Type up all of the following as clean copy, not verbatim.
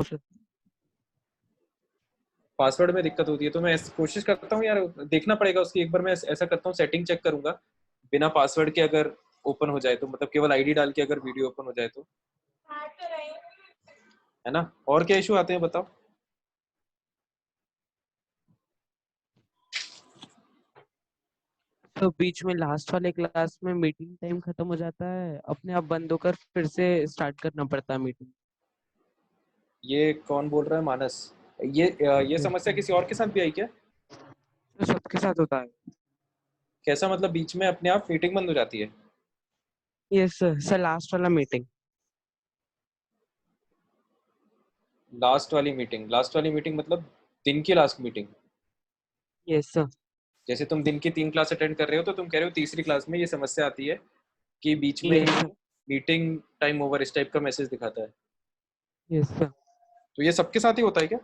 Sir. Password में दिक्कत होती है, तो मैं कोशिश करता हूँ यार, देखना पड़ेगा उसकी। एक बार मैं ऐसा करता हूँ, सेटिंग चेक करूंगा बिना पासवर्ड के, अगर ओपन हो जाए तो, मतलब केवल आईडी डाल के अगर वीडियो ओपन हो जाए तो, है ना। और क्या इशू आते हैं बताओ। तो बीच में लास्ट वाले क्लास में मीटिंग टाइम खत्म हो जाता है, अपने आप बंद होकर फिर से स्टार्ट करना पड़ता है मीटिंग। ये कौन बोल रहा है? मानस। ये यस समस्या सर। किसी और के साथ भी आई क्या? तो सबके साथ होता है। कैसा मतलब, बीच में अपने आप मीटिंग बंद हो जाती है? यस सर, सर लास्ट वाला मीटिंग। लास्ट वाली मीटिंग मतलब दिन की लास्ट मीटिंग? Yes sir. जैसे तुम दिन की 3 क्लास अटेंड कर रहे हो, तो तुम कह रहे हो तीसरी क्लास में ये समस्या आती है कि बीच में yes sir. Meeting time over इस टाइप का मैसेज दिखाता है। Yes sir. तो ये सबके साथ ही होता है क्या?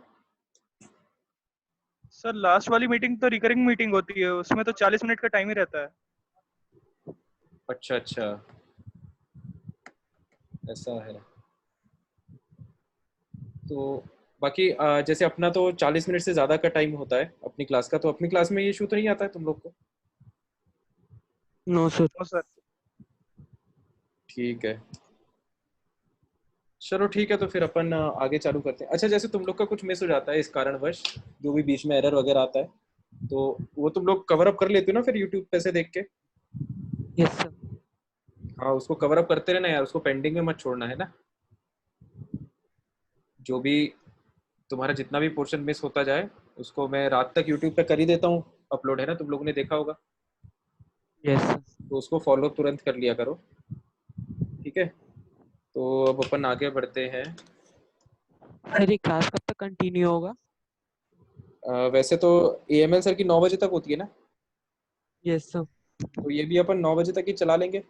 सर लास्ट वाली मीटिंग तो रिकरिंग मीटिंग होती है, उसमें तो 40 मिनट का टाइम ही रहता है। अच्छा अच्छा, ऐसा है। तो बाकी जैसे अपना तो 40 मिनट से ज़्यादा का टाइम होता है अपनी क्लास का, तो अपनी क्लास में ये इशू तो नहीं आता है तुम लोग को? No sir. No sir. ठीक है, चलो ठीक है, तो फिर अपन आगे चालू करते हैं। अच्छा, जैसे तुम लोग का कुछ मिस हो जाता है इस कारणवश, जो भी बीच में एरर वगैरह आता है, तो वो तुम लोग कवर अप कर लेते हो ना फिर यूट्यूब पे से देख के? Yes sir. हाँ, उसको कवर अप करते रहना यार, उसको पेंडिंग में मत छोड़ना, है ना। जो भी तुम्हारा जितना भी पोर्शन मिस होता जाए, उसको मैं रात तक यूट्यूब पे कर ही देता हूँ अपलोड, है ना, तुम लोगों ने देखा होगा। Yes sir. तो उसको फॉलो तुरंत कर लिया करो, ठीक है। तो अब अपन आगे बढ़ते हैं। सर ये क्लास कब तक कंटिन्यू होगा? वैसे तो एएमएल सर की 9 बजे तक होती है ना, यस सर। तो ये भी अपन 9 बजे तक ही चला लेंगे।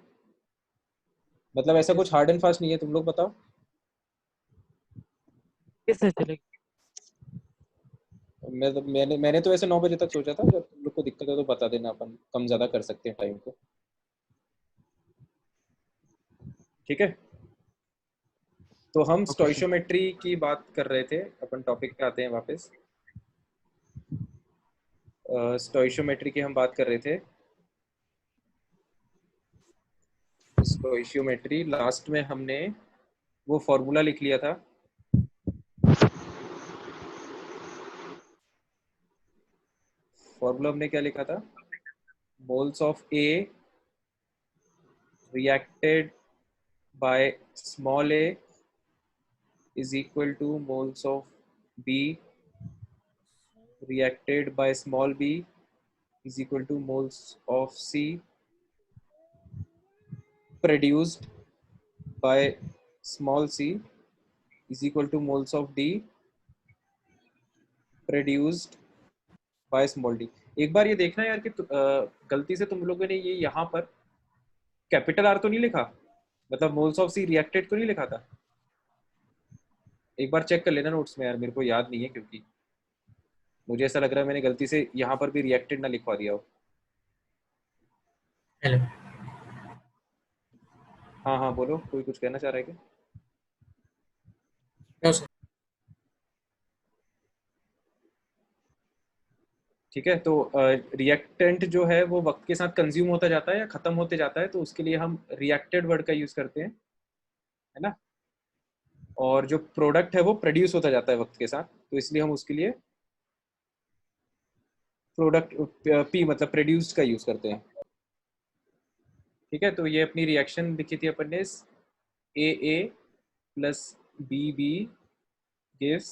मतलब ऐसा यस कुछ सर। हार्ड एंड फास्ट नहीं है, तुम लोग बताओ। यस सर चलेगा। मैंने तो ऐसे 9 बजे तक सोचा था, अगर तुम लोग को दिक्कत है तो बता देना, अपन कम ज़्यादा कर सकते हैं टाइम को, ठीक है। तो हम ओके सर। स्टोइशियोमेट्री की बात कर रहे थे, अपन टॉपिक पे आते हैं वापस। स्टोइशियोमेट्री की हम बात कर रहे थे। स्टोइशियोमेट्री लास्ट में हमने वो फॉर्मूला लिख लिया था। फॉर्मूला हमने क्या लिखा था? Moles of A reacted by small a is equal to moles of B reacted by small b is equal to moles of C produced by small c is equal to moles of D produced by small d। एक बार ये देखना यार कि गलती से तुम लोगों ने ये यहाँ पर कैपिटल आर तो नहीं लिखा, मतलब मोल्स ऑफ सी रिएक्टेड तो नहीं लिखा था? एक बार चेक कर लेना नोट्स में यार, मेरे को याद नहीं है, क्योंकि मुझे ऐसा लग रहा है मैंने गलती से यहाँ पर भी रिएक्टेड ना लिखवा दिया हो। हेलो। हाँ हाँ बोलो, कोई कुछ कहना चाह रहा है क्या? No sir. ठीक है, तो रिएक्टेंट जो है वो वक्त के साथ कंज्यूम होता जाता है या खत्म होते जाता है, तो उसके लिए हम रिएक्टेड वर्ड का यूज करते हैं, है ना। और जो प्रोडक्ट है वो प्रोड्यूस होता जाता है वक्त के साथ, तो इसलिए हम उसके लिए प्रोडक्ट पी मतलब प्रोड्यूस्ड का यूज करते हैं, ठीक है। तो ये अपनी रिएक्शन लिखी थी अपन ने, A plus B gives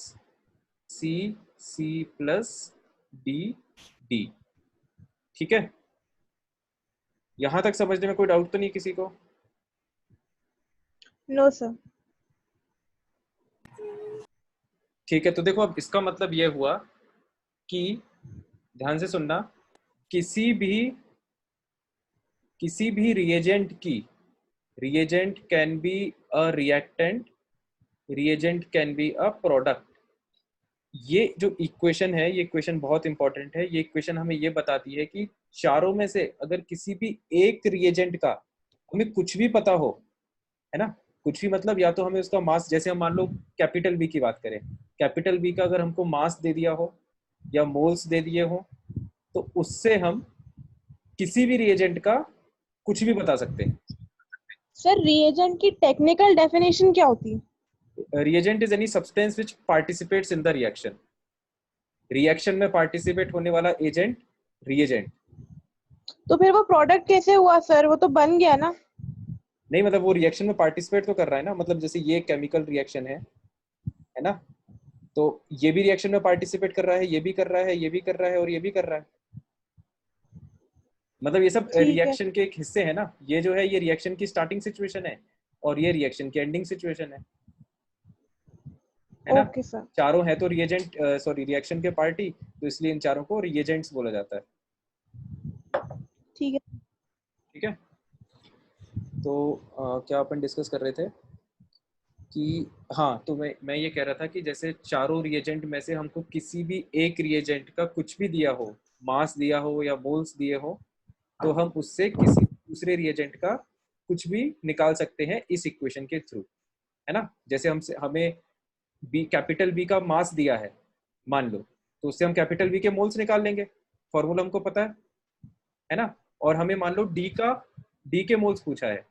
C C plus D D, ठीक है। यहां तक समझने में कोई डाउट तो नहीं किसी को? No sir. ठीक है, तो देखो अब इसका मतलब ये हुआ कि, ध्यान से सुनना, किसी भी किसी भी रिएजेंट की, reagent can be a reactant, reagent can be a product. ये जो इक्वेशन है, ये इक्वेशन बहुत इंपॉर्टेंट है। ये इक्वेशन हमें ये बताती है कि चारों में से अगर किसी भी एक रिएजेंट का हमें कुछ भी पता हो, है ना, कुछ भी मतलब या तो हमें उसका मास, जैसे हम मान लो कैपिटल बी की बात करें, कैपिटल बी का अगर हमको मास दे दिया हो या मोल्स दे दिए हो, तो उससे हम किसी भी रिएजेंट का कुछ भी बता सकते हैं। सर रिएजेंट की टेक्निकल डेफिनेशन क्या होती है? Reagent is any substance which participates in the reaction. Reaction में पार्टिसिपेट होने वाला एजेंट रिएजेंट। तो फिर वो प्रोडक्ट कैसे हुआ सर? वो तो बन गया ना। नहीं मतलब वो रिएक्शन में पार्टिसिपेट तो कर रहा है ना, मतलब जैसे ये केमिकल रिएक्शन है ना, तो ये भी रिएक्शन में पार्टिसिपेट कर रहा है, ये भी कर रहा है, ये भी कर रहा है और ये भी कर रहा है। मतलब ये सब ठीक है। रिएक्शन के एक हिस्से है ना। ये जो है ये रिएक्शन की स्टार्टिंग सिचुएशन है और ये रिएक्शन की एंडिंग सिचुएशन है ना। Okay sir. चारों है तो रिएजेंट, सॉरी रिएक्शन के पार्टी, तो इसलिए इन चारों को रिएजेंट्स बोला जाता है। ठीक है। ठीक है, तो क्या अपन डिस्कस कर रहे थे कि हाँ, तो मैं ये कह रहा था कि जैसे चारों रिएजेंट में से हमको किसी भी एक रिएजेंट का कुछ भी दिया हो, मास दिया हो या मोल्स दिए हो, तो हम उससे किसी दूसरे रिएजेंट का कुछ भी निकाल सकते हैं इस इक्वेशन के थ्रू, है ना। जैसे हमें बी, कैपिटल बी का मास दिया है मान लो, तो उससे हम कैपिटल बी के मोल्स निकाल लेंगे, फॉर्मूला हमको पता है ना। और हमें मान लो डी के मोल्स पूछा है,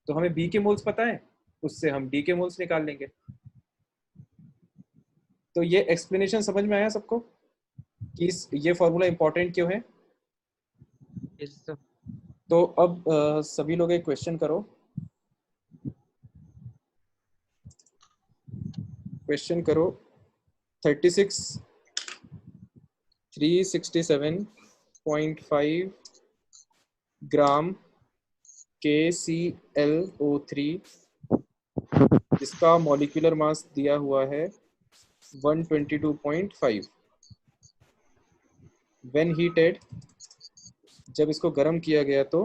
तो हमें बी के मोल्स पता है, उससे हम डी के मोल्स निकाल लेंगे। तो ये एक्सप्लेनेशन समझ में आया सबको कि ये फॉर्मूला इंपॉर्टेंट क्यों है। Yes, sir. तो अब सभी लोग एक क्वेश्चन करो। क्वेश्चन करो 367.5 ग्राम KClO3 जिसका मॉलिक्यूलर मास दिया हुआ है 122.5। व्हेन हीटेड, जब इसको गर्म किया गया तो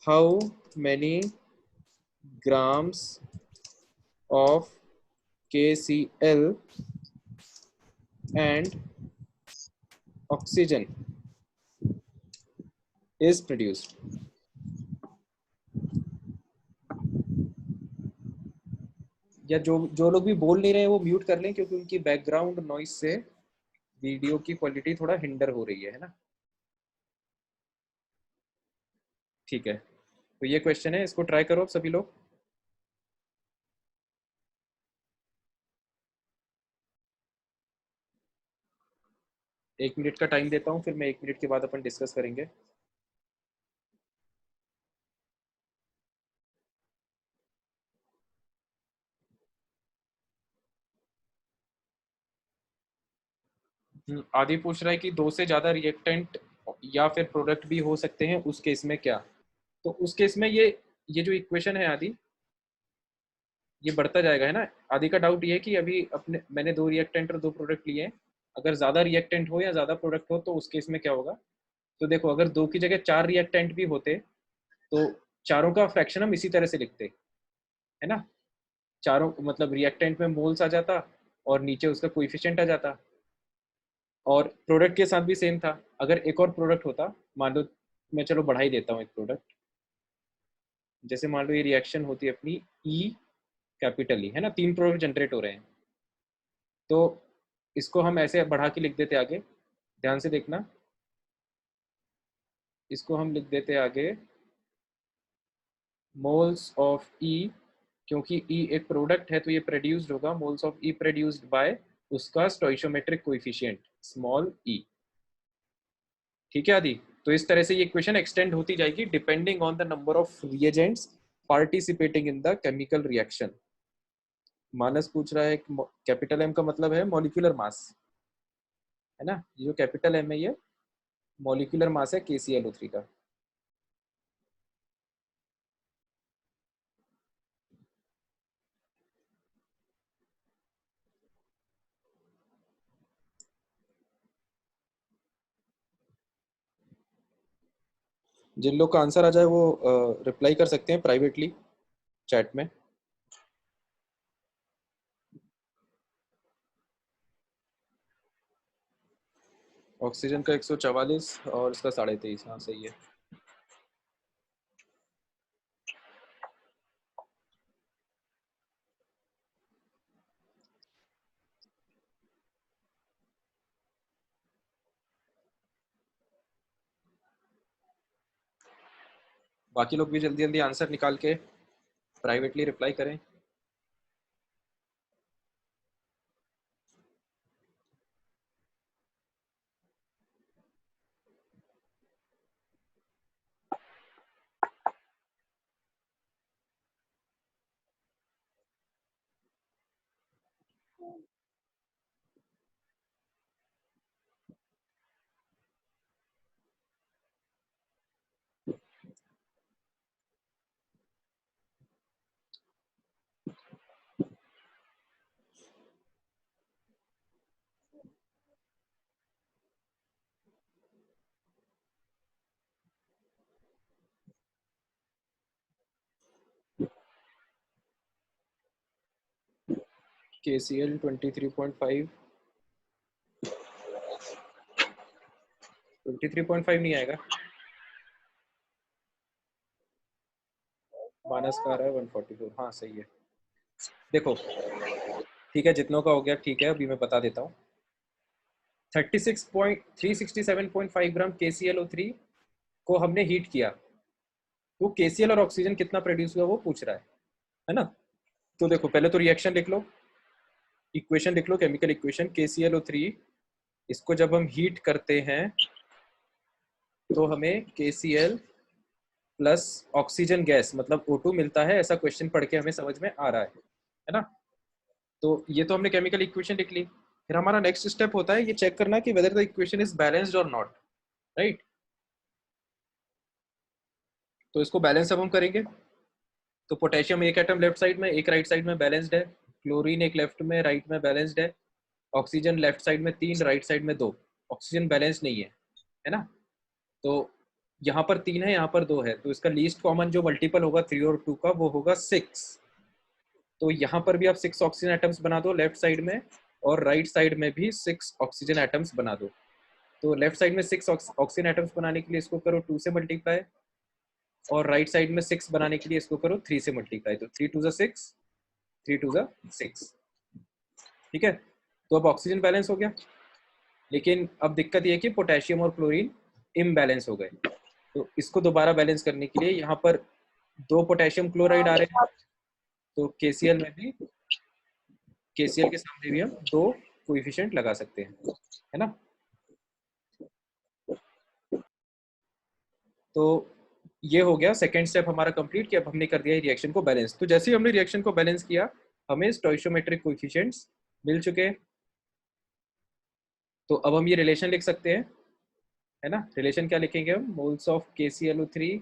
how many grams of KCl and oxygen is produced। या जो लोग भी बोल नहीं रहे हैं वो म्यूट कर लें, क्योंकि उनकी बैकग्राउंड नॉइज से वीडियो की क्वालिटी थोड़ा हिंडर हो रही है ना। ठीक है, तो ये क्वेश्चन है, इसको ट्राई करो अब सभी लोग। एक मिनट का टाइम देता हूँ, फिर मैं 1 मिनट के बाद अपन डिस्कस करेंगे। आदि पूछ रहा है कि 2 से ज्यादा रिएक्टेंट या फिर प्रोडक्ट भी हो सकते हैं, उस केस में क्या। तो उस केस में ये जो इक्वेशन है आदि, ये बढ़ता जाएगा, है ना। आदि का डाउट ये है कि अभी मैंने 2 रिएक्टेंट और 2 प्रोडक्ट लिए हैं, अगर ज्यादा रिएक्टेंट हो या ज्यादा प्रोडक्ट हो तो उस केस में क्या होगा। तो देखो, अगर 2 की जगह 4 रिएक्टेंट भी होते तो चारों का फ्रैक्शन हम इसी तरह से लिखते, है ना। चारों मतलब रिएक्टेंट में मोल्स आ जाता और नीचे उसका कोएफिशिएंट आ जाता, और प्रोडक्ट के साथ भी सेम था। अगर एक और प्रोडक्ट होता, मान लो मैं चलो बढ़ा ही देता हूँ एक प्रोडक्ट, जैसे मान लो ये रिएक्शन होती है अपनी ई कैपिटल ई, है ना, 3 प्रोडक्ट जनरेट हो रहे हैं, तो इसको हम ऐसे बढ़ा के लिख देते आगे, ध्यान से देखना, इसको हम लिख देते आगे मोल्स ऑफ ई, क्योंकि ई एक प्रोडक्ट है तो ये प्रोड्यूस्ड होगा, moles of E produced by उसका स्टोइशियोमेट्रिक कोएफिशिएंट स्मॉल ई। ठीक है आदि, तो इस तरह से ये इक्वेशन एक्सटेंड होती जाएगी depending on the number of reagents participating in the chemical reaction. Manas पूछ रहा है कैपिटल एम का मतलब है मॉलिक्यूलर मास, है ना। ये जो कैपिटल एम है ये मॉलिक्यूलर मास है KClO3 का। जिन लोग का आंसर आ जाए वो रिप्लाई कर सकते हैं प्राइवेटली चैट में। ऑक्सीजन का 144 और इसका 23.5, हाँ सही है। बाकी लोग भी जल्दी जल्दी आंसर निकाल के प्राइवेटली रिप्लाई करें। KCl 23.5 23.5 नहीं आएगा, माइनस का आ रहा है 144। हाँ सही है। देखो ठीक है, जितनों का हो गया ठीक है, अभी मैं बता देता हूँ। 367.5 ग्राम KClO3 को हमने हीट किया, तो KCl और ऑक्सीजन कितना प्रोड्यूस हुआ वो पूछ रहा है ना। तो देखो पहले तो रिएक्शन लिख लो, इक्वेशन लिख लो, केमिकल इक्वेशन KClO3, इसको जब हम हीट करते हैं तो हमें KCl प्लस ऑक्सीजन गैस मतलब O2 मिलता है, ऐसा क्वेश्चन पढ़ के हमें समझ में आ रहा है ना। तो ये तो हमने केमिकल इक्वेशन लिख ली। फिर हमारा नेक्स्ट स्टेप होता है ये चेक करना कि whether the equation is balanced और नॉट, राइट। तो इसको बैलेंस अब हम करेंगे। तो पोटेशियम एक एटम लेफ्ट साइड में, एक राइट साइड में बैलेंस्ड है, क्लोरीन एक लेफ्ट में राइट में बैलेंस्ड है, ऑक्सीजन लेफ्ट साइड में 3 राइट साइड में 2, ऑक्सीजन बैलेंस नहीं है ना। तो यहाँ पर 3 है, यहाँ पर 2 है, तो इसका लीस्ट कॉमन जो मल्टीपल होगा 3 और 2 का वो होगा 6। तो यहाँ पर भी आप 6 ऑक्सीजन एटम्स बना दो लेफ्ट साइड में, और राइट साइड में भी 6 ऑक्सीजन एटम्स बना दो। तो लेफ्ट साइड में 6 ऑक्सीजन एटम्स बनाने के लिए इसको करो 2 से मल्टीप्लाई, और राइट साइड में 6 बनाने के लिए इसको करो 3 से मल्टीप्लाई। तो 3 2 ज़ा 6, 3 2 ज़ा 6, ठीक है। तो अब ऑक्सीजन बैलेंस हो गया, लेकिन अब दिक्कत ये है कि पोटेशियम और क्लोरीन इम्बैलेंस हो गए। तो इसको दोबारा बैलेंस करने के लिए यहाँ पर 2 पोटेशियम क्लोराइड आ रहे हैं, तो KCl में भी, KCl के सामने भी हम 2 कोएफिशिएंट लगा सकते हैं, है ना। तो ये हो गया सेकेंड स्टेप हमारा कंप्लीट कि अब हमने कर दिया रिएक्शन को बैलेंस। तो जैसे ही हमने रिएक्शन को बैलेंस किया हमें स्टोइचियोमेट्रिक कोएफिशिएंट्स मिल चुके हैं। तो अब हम ये रिलेशन लिख सकते हैं, है ना। रिलेशन क्या लिखेंगे हम, moles of KClO3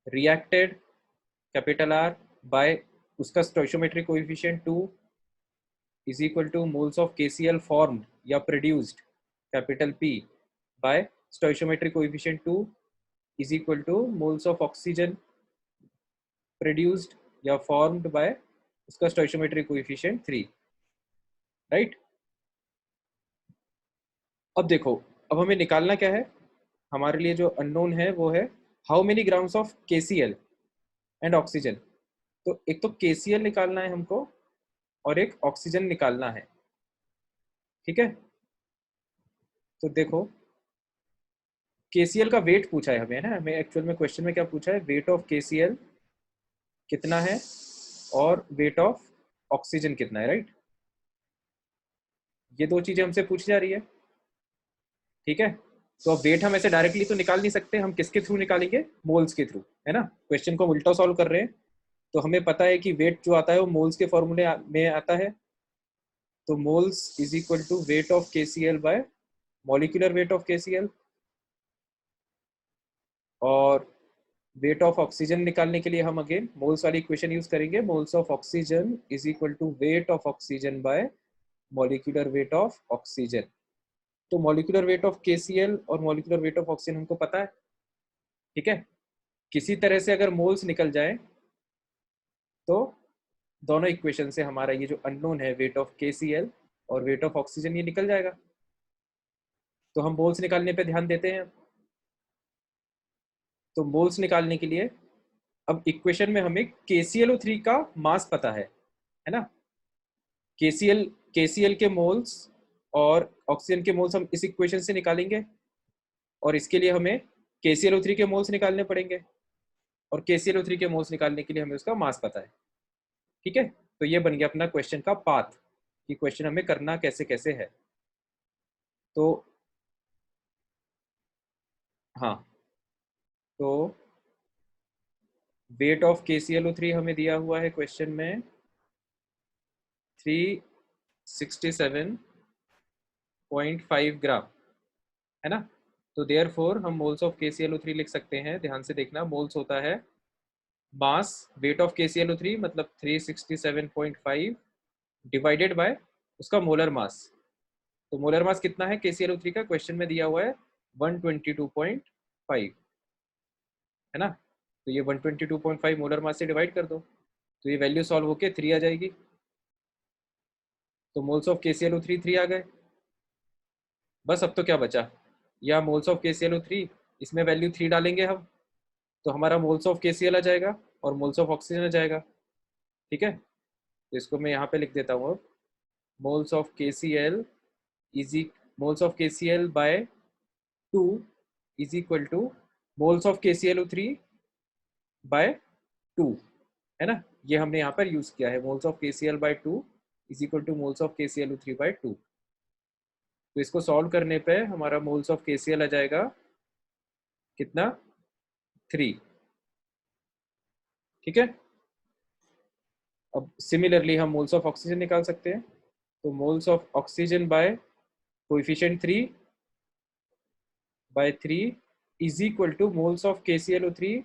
reacted capital R by उसका stoichiometric coefficient 2 is equal to moles of KCl formed या produced capital P by stoichiometric coefficient 2 is equal to moles of oxygen produced या formed by उसका stoichiometric coefficient 3, right? अब देखो, अब हमें निकालना क्या है, हमारे लिए जो अननोन है वो है how many grams of KCl and oxygen. तो एक तो KCl निकालना है हमको और एक ऑक्सीजन निकालना है, ठीक है। तो देखो KCl का वेट पूछा है हमें, है ना। हमें एक्चुअल में क्वेश्चन में क्या पूछा है, वेट ऑफ KCl कितना है और वेट ऑफ ऑक्सीजन कितना है, राइट। ये 2 चीजें हमसे पूछी जा रही है, ठीक है। तो अब वेट हम ऐसे डायरेक्टली तो निकाल नहीं सकते, हम किसके थ्रू निकालेंगे, मोल्स के थ्रू, है ना। क्वेश्चन को उल्टा सॉल्व कर रहे हैं, तो हमें पता है कि वेट जो आता है वो मोल्स के फॉर्मूले में आता है। तो moles is equal to weight of KCl by molecular weight of KCl, और वेट ऑफ ऑक्सीजन निकालने के लिए हम अगेन मोल्स वाली इक्वेशन यूज करेंगे, moles of oxygen is equal to weight of oxygen by molecular weight of oxygen. तो molecular weight of KCl और molecular weight of oxygen हमको पता है, ठीक है। किसी तरह से अगर मोल्स निकल जाए तो दोनों इक्वेशन से हमारा ये जो अननोन है वेट ऑफ KCl और वेट ऑफ ऑक्सीजन ये निकल जाएगा। तो हम मोल्स निकालने पे ध्यान देते हैं। तो मोल्स निकालने के लिए अब इक्वेशन में हमें KClO3 का मास पता है ना। KCl के मोल्स और ऑक्सीजन के मोल्स हम इस इक्वेशन से निकालेंगे, और इसके लिए हमें KClO3 के मोल्स निकालने पड़ेंगे, और KClO3 के मोल्स निकालने के लिए हमें उसका मास पता है। ठीक है, तो ये बन गया अपना क्वेश्चन का पाथ कि क्वेश्चन हमें करना कैसे कैसे है। तो हाँ, तो वेट ऑफ KClO3 हमें दिया हुआ है क्वेश्चन में 367.5 ग्राम, है ना। तो देयरफॉर हम मोल्स ऑफ KClO3 लिख सकते हैं, ध्यान से देखना, मोल्स होता है मास, वेट ऑफ KClO3 मतलब 367.5 डिवाइडेड बाय उसका मोलर मास। तो मोलर मास कितना है KClO3 का, क्वेश्चन में दिया हुआ है 122.5, है ना। तो ये 122.5 मोलर मास से डिवाइड कर दो, तो ये वैल्यू सॉल्व होके 3 आ जाएगी। तो मोल्स ऑफ KClO3 3 आ गए। बस अब तो क्या बचा, या मोल्स ऑफ KClO3, इसमें वैल्यू 3 डालेंगे हम, तो हमारा मोल्स ऑफ KCl आ जाएगा और मोल्स ऑफ ऑक्सीजन आ जाएगा। ठीक है, तो इसको मैं यहाँ पे लिख देता हूँ अब, moles of KCl easy moles of KCl by 2 is equal to moles of KClO3 by 2, है ना। ये हमने यहाँ पर यूज किया है, moles of KCl by 2 is equal to moles of KClO3 by 2। तो इसको सॉल्व करने पे हमारा मोल्स ऑफ KCl आ जाएगा कितना, 3। ठीक है, अब सिमिलरली हम मोल्स ऑफ ऑक्सीजन निकाल सकते हैं। तो moles of oxygen by coefficient 3 by 3 is equal to moles of KClO3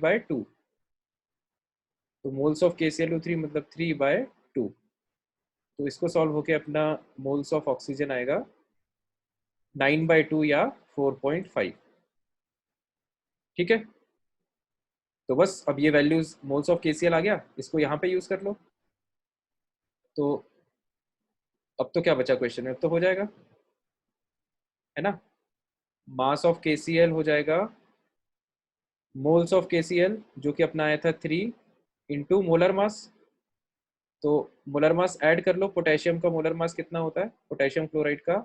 by 2। तो मोल्स ऑफ KClO3 मतलब 3 बाय 2। तो इसको सॉल्व होके अपना मोल्स ऑफ ऑक्सीजन आएगा 9 बाय 2 या 4.5। ठीक है, तो बस अब ये वैल्यूज मोल्स ऑफ KCl आ गया, इसको यहाँ पे यूज कर लो। तो अब तो क्या बचा क्वेश्चन में, अब तो हो जाएगा, है ना। मास ऑफ KCl हो जाएगा मोल्स ऑफ KCl जो कि अपना आया था 3 इंटू मोलर मास। तो मोलर मास ऐड कर लो, पोटेशियम का मोलर मास कितना होता है, पोटेशियम क्लोराइड का,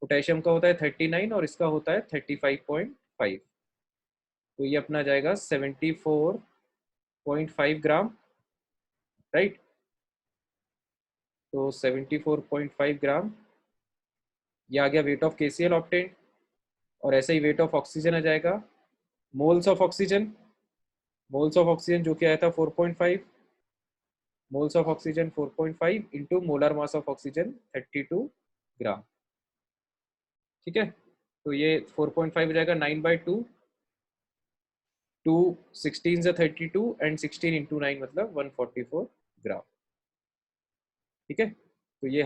पोटेशियम का होता है 39 और इसका होता है 35.5। तो ये अपना जाएगा 74.5 ग्राम, राइट। तो 74.5 ग्राम ये आ गया वेट ऑफ KCl ऑब्टेन्ड। और ऐसे ही वेट ऑफ ऑक्सीजन आ जाएगा, moles of oxygen, moles of oxygen जो कि आया था 4.5, moles of oxygen 4.5 into molar mass of oxygen 32 ग्राम। ठीक है, तो ये 4.5 हो जाएगा 9 बाई 2, 2 16 से 32 एंड 16 इंटू 9 मतलब 144 ग्राम। ठीक है, तो ये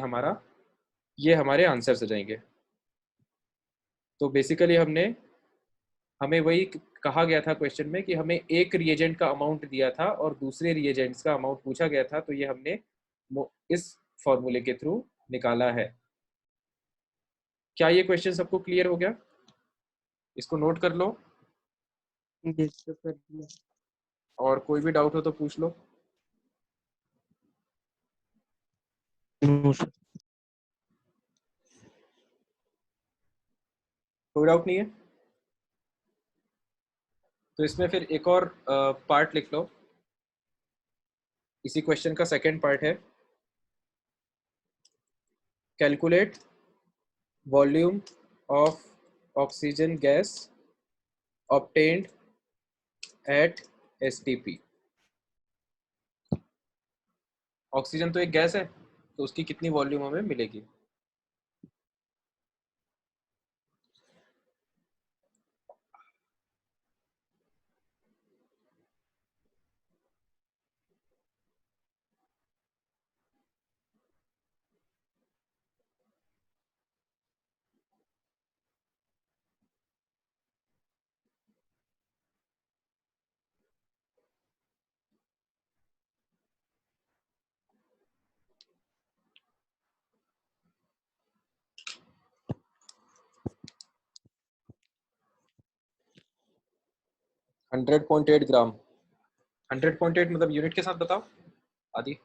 हमारे आंसर्स हो जाएंगे। तो बेसिकली हमें वही कहा गया था क्वेश्चन में कि हमें एक रिएजेंट का अमाउंट दिया था और दूसरे रिएजेंट्स का अमाउंट पूछा गया था, तो ये हमने इस फॉर्मूले के थ्रू निकाला है। क्या ये क्वेश्चन सबको क्लियर हो गया, इसको नोट कर लो, डिस्कस कर दिया। और कोई भी डाउट हो तो पूछ लो। No sir. कोई डाउट नहीं है, तो इसमें फिर एक और पार्ट लिख लो, इसी क्वेश्चन का सेकंड पार्ट है, calculate volume of oxygen gas obtained at STP। Oxygen तो एक गैस है, तो उसकी कितनी वॉल्यूम हमें मिलेगी। हंड्रेड 100.8 ग्राम, 100.8 मतलब यूनिट के साथ बताओ आदि।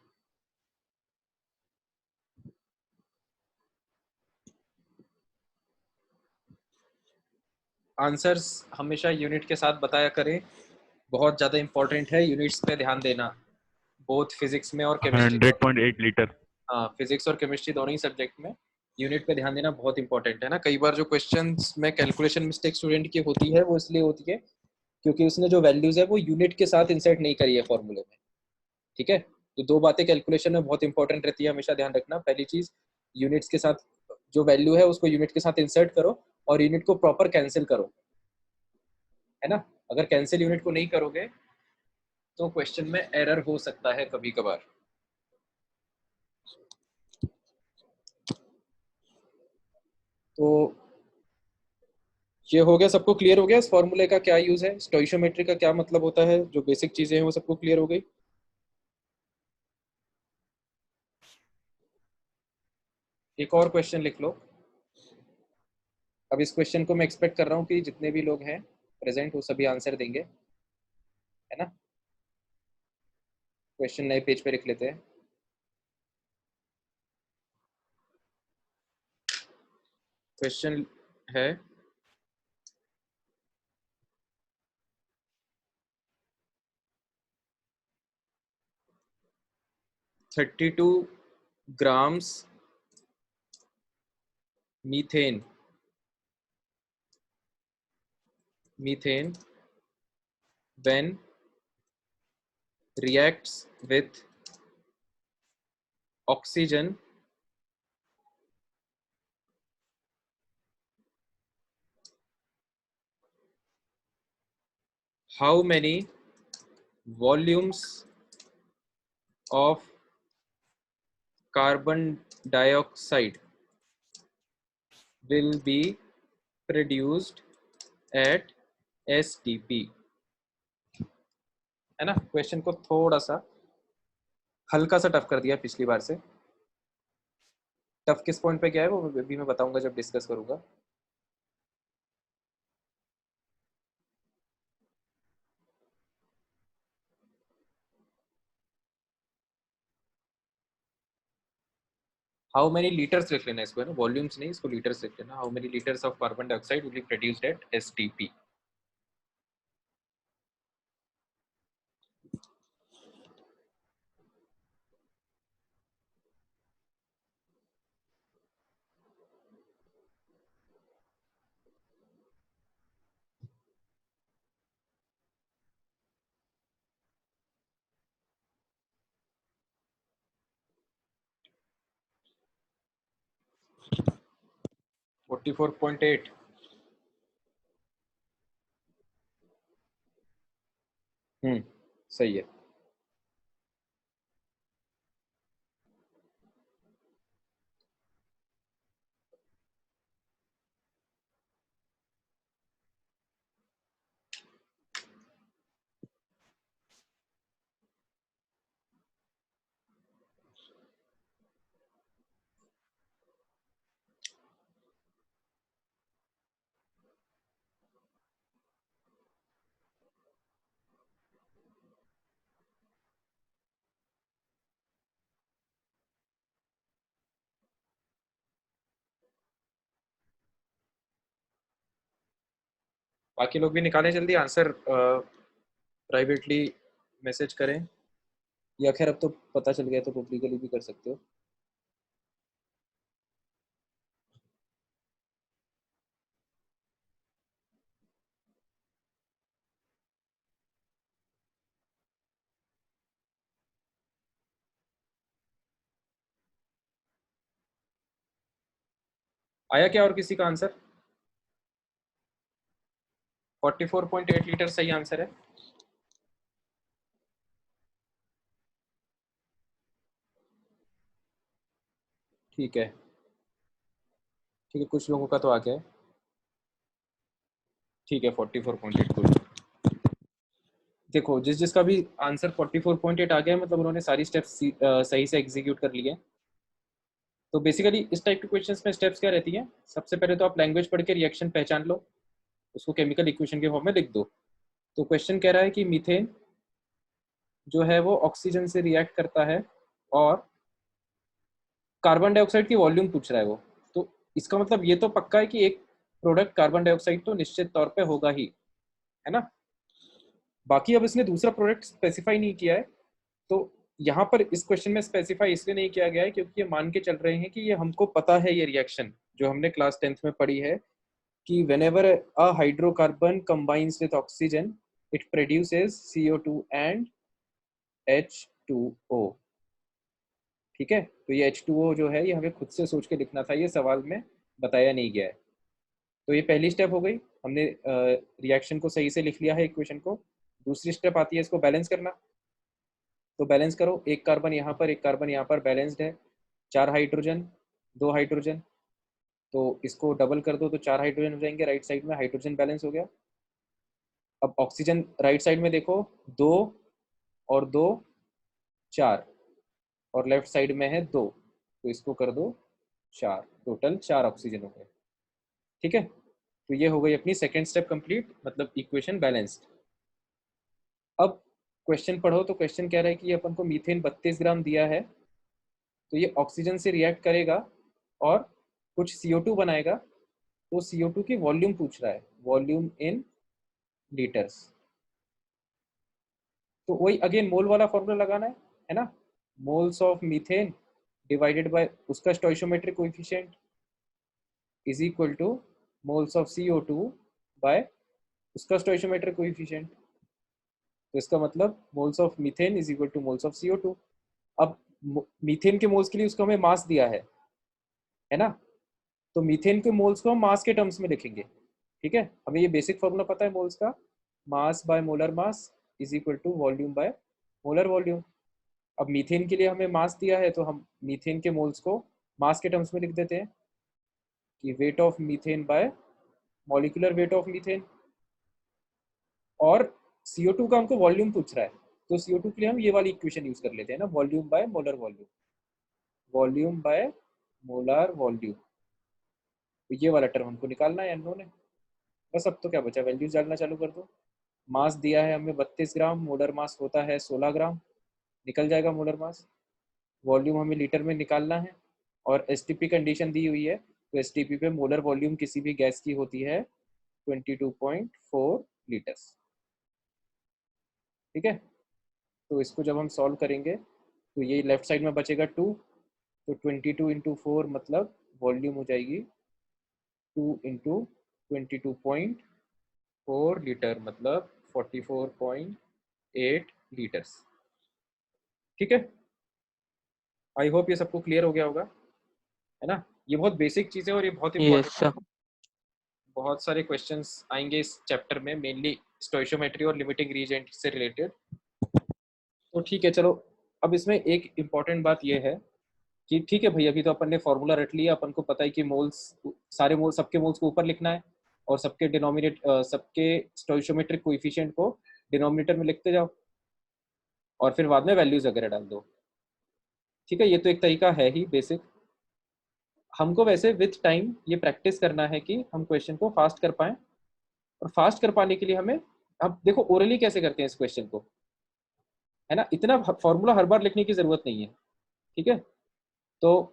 आंसर्स हमेशा यूनिट के साथ बताया करें, बहुत ज़्यादा इंपॉर्टेंट है, यूनिट्स पे ध्यान देना, बोथ फिजिक्स में और केमिस्ट्री में। 100.8 लीटर। हाँ, फिजिक्स और केमिस्ट्री दोनों ही सब्जेक्ट में यूनिट पे ध्यान देना बहुत इंपॉर्टेंट है ना। कई बार जो क्वेश्चंस में कैलकुलेशन मिस्टेक स्टूडेंट की होती है वो इसलिए होती है क्योंकि उसने जो वैल्यूज है वो यूनिट के साथ इंसर्ट नहीं करी है फॉर्मूले में। ठीक है, तो दो बातें कैलकुलेशन में बहुत इंपॉर्टेंट रहती है, हमेशा ध्यान रखना। पहली चीज, यूनिट्स के साथ जो वैल्यू है उसको यूनिट के साथ इंसर्ट करो और यूनिट को प्रॉपर कैंसिल करो, है ना। अगर कैंसिल यूनिट को नहीं करोगे तो क्वेश्चन में एरर हो सकता है कभी कभार। तो ये हो गया, सबको क्लियर हो गया इस फॉर्मूले का क्या यूज है, स्टोइशियोमेट्री का क्या मतलब होता है, जो बेसिक चीजें हैं वो सबको क्लियर हो गई। एक और क्वेश्चन लिख लो। अब इस क्वेश्चन को मैं एक्सपेक्ट कर रहा हूँ कि जितने भी लोग हैं प्रेजेंट वो सभी आंसर देंगे, है ना। क्वेश्चन नए पेज पे लिख लेते हैं। क्वेश्चन है, "32 grams methane when reacts with oxygen how many volumes of carbon dioxide will be produced at STP"। है ना। क्वेश्चन को थोड़ा सा हल्का सा टफ कर दिया पिछली बार से। टफ किस पॉइंट पे क्या है वो भी मैं बताऊंगा जब डिस्कस करूंगा। हाउ मेनी लीटर्स लिख लेना इसको, है ना, वॉल्यूम्स नहीं, इसको लीटर्स लिख लेना। How many litres of carbon dioxide will be produced at STP। - 44.8। सही है। बाकी लोग भी निकालें जल्दी आंसर, प्राइवेटली मैसेज करें, या खैर अब तो पता चल गया तो पब्लिकली भी कर सकते हो। आया क्या और किसी का आंसर? 44.8 लीटर सही आंसर है। ठीक है, ठीक है, कुछ लोगों का तो आ गया है। ठीक है, 44.8 गुड। देखो जिस जिसका भी आंसर 44.8 आ गया है मतलब उन्होंने सारी स्टेप्स सही से एग्जीक्यूट कर लिए। तो बेसिकली इस टाइप के क्वेश्चंस में स्टेप्स क्या रहती हैं, सबसे पहले तो आप लैंग्वेज पढ़ के रिएक्शन पहचान लो, उसको केमिकल इक्वेशन के फॉर्म में लिख दो। तो क्वेश्चन कह रहा है कि मीथेन जो है वो ऑक्सीजन से रिएक्ट करता है और कार्बन डाइऑक्साइड की वॉल्यूम पूछ रहा है वो। तो इसका मतलब ये तो पक्का है कि एक प्रोडक्ट कार्बन डाइऑक्साइड तो निश्चित तौर पे होगा ही, है ना। बाकी अब इसने दूसरा प्रोडक्ट स्पेसिफाई नहीं किया है, तो यहाँ पर इस क्वेश्चन में स्पेसिफाई इसलिए नहीं किया गया है क्योंकि ये मान के चल रहे हैं कि ये हमको पता है, ये रिएक्शन जो हमने क्लास 10th में पढ़ी है कि whenever a hydrocarbon combines with oxygen it produces CO2 and H2O। ठीक है, तो ये H2O जो है ये हमें खुद से सोच के लिखना था, ये सवाल में बताया नहीं गया है। तो ये पहली स्टेप हो गई, हमने रिएक्शन को सही से लिख लिया है इक्वेशन को। दूसरी स्टेप आती है इसको बैलेंस करना। तो बैलेंस करो, एक कार्बन यहाँ पर एक कार्बन यहाँ पर बैलेंस्ड है, 4 हाइड्रोजन 2 हाइड्रोजन, तो इसको डबल कर दो तो 4 हाइड्रोजन हो जाएंगे, राइट साइड में हाइड्रोजन बैलेंस हो गया। अब ऑक्सीजन राइट साइड में देखो 2 और 2 4 और लेफ्ट साइड में है 2, तो इसको कर दो 4, टोटल 4 ऑक्सीजन हो गए। ठीक है, तो ये हो गई अपनी सेकेंड स्टेप कंप्लीट, मतलब इक्वेशन बैलेंस्ड। अब क्वेश्चन पढ़ो, तो क्वेश्चन कह रहा है कि अपन को मीथेन 32 ग्राम दिया है, तो ये ऑक्सीजन से रिएक्ट करेगा और कुछ CO2 बनाएगा, तो CO2 की वॉल्यूम पूछ रहा है, वॉल्यूम इन लीटर्स। तो वही अगेन मोल वाला फॉर्मूला लगाना है ना, moles of methane divided by उसका stoichiometric coefficient is equal to moles of CO2 by उसका स्टोइशियोमेट्रिक कोएफिशिएंट। तो इसका मतलब moles of methane is equal to moles of CO2। अब मीथेन के मोल्स के लिए उसको हमें मास दिया है ना, तो मीथेन के मोल्स को हम मास के टर्म्स में लिखेंगे। ठीक है, हमें ये बेसिक फॉर्मूला पता है मोल्स का, mass by molar mass is equal to volume by molar volume. अब मीथेन के लिए हमें मास दिया है, तो हम मीथेन के मोल्स को मास के टर्म्स में लिख देते हैं कि weight of methane bye molecular weight of methane. और CO2 का हमको वॉल्यूम पूछ रहा है, तो CO2 के लिए हम ये वाली इक्वेशन यूज कर लेते हैं ना, volume by molar volume, volume by molar volume. तो ये वाला टर्म हमको निकालना है हम लोगों ने। बस अब तो क्या बचा, वैल्यूज डालना चालू कर दो। मास दिया है हमें 32 ग्राम, मोलर मास होता है 16 ग्राम, निकल जाएगा मोलर मास। वॉल्यूम हमें लीटर में निकालना है, और STP कंडीशन दी हुई है, तो STP पे मोलर वॉल्यूम किसी भी गैस की होती है 22.4 लीटर्स। ठीक है, तो इसको जब हम सॉल्व करेंगे तो ये लेफ्ट साइड में बचेगा 2, तो 22 इंटू 4 मतलब वॉल्यूम हो जाएगी 2 इंटू 22.4 लीटर, मतलब 44.8 लीटर्स। ठीक है, आई होप ये सबको क्लियर हो गया होगा, है ना। ये बहुत बेसिक चीज़ है और ये बहुत यस इंपॉर्टेंट सर। है। बहुत सारे क्वेश्चंस आएंगे इस चैप्टर में, मेनली स्टोइशियोमेट्री और लिमिटिंग रीजेंट से रिलेटेड। तो ठीक है, चलो अब इसमें एक इम्पॉर्टेंट बात ये है कि ठीक है भाई, अभी तो अपन ने फॉर्मूला रट लिया, अपन को पता है कि मोल्स, सारे मोल, सबके मोल्स को ऊपर लिखना है और सबके सबके स्टोइशियोमेट्रिक कोएफिशिएंट को डिनोमिनेटर में लिखते जाओ और फिर बाद में वैल्यूज वगैरह डाल दो। ठीक है, ये तो एक तरीका है ही बेसिक। हमको वैसे विथ टाइम ये प्रैक्टिस करना है कि हम क्वेश्चन को फास्ट कर पाएं, और फास्ट कर पाने के लिए हमें, अब देखो ओरली कैसे करते हैं इस क्वेश्चन को, है ना, इतना फॉर्मूला हर बार लिखने की जरूरत नहीं है। ठीक है, तो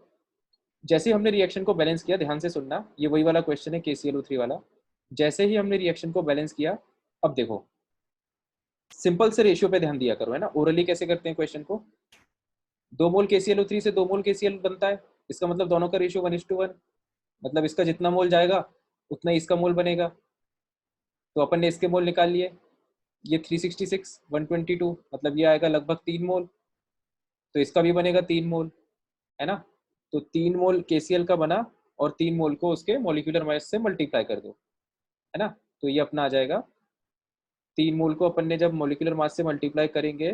जैसे ही हमने रिएक्शन को बैलेंस किया, ध्यान से सुनना, ये वही वाला क्वेश्चन है KClO3 वाला। जैसे ही हमने रिएक्शन को बैलेंस किया, अब देखो सिंपल से रेशियो पे ध्यान दिया करो, है ना। ओरली कैसे करते हैं क्वेश्चन को, 2 मोल KClO3 से 2 मोल KCl बनता है, इसका मतलब दोनों का रेशियो 1:1, मतलब इसका जितना मोल जाएगा उतना ही इसका मोल बनेगा। तो अपन ने इसके मोल निकाल लिए, ये 366 122, मतलब ये आएगा लगभग 3 मोल, तो इसका भी बनेगा 3 मोल, है ना। तो 3 मोल KCl का बना, और 3 मोल को उसके मॉलिक्यूलर मास से मल्टीप्लाई कर दो, है ना। तो ये अपना आ जाएगा 3 मोल को अपन ने जब मॉलिक्यूलर मास से मल्टीप्लाई करेंगे,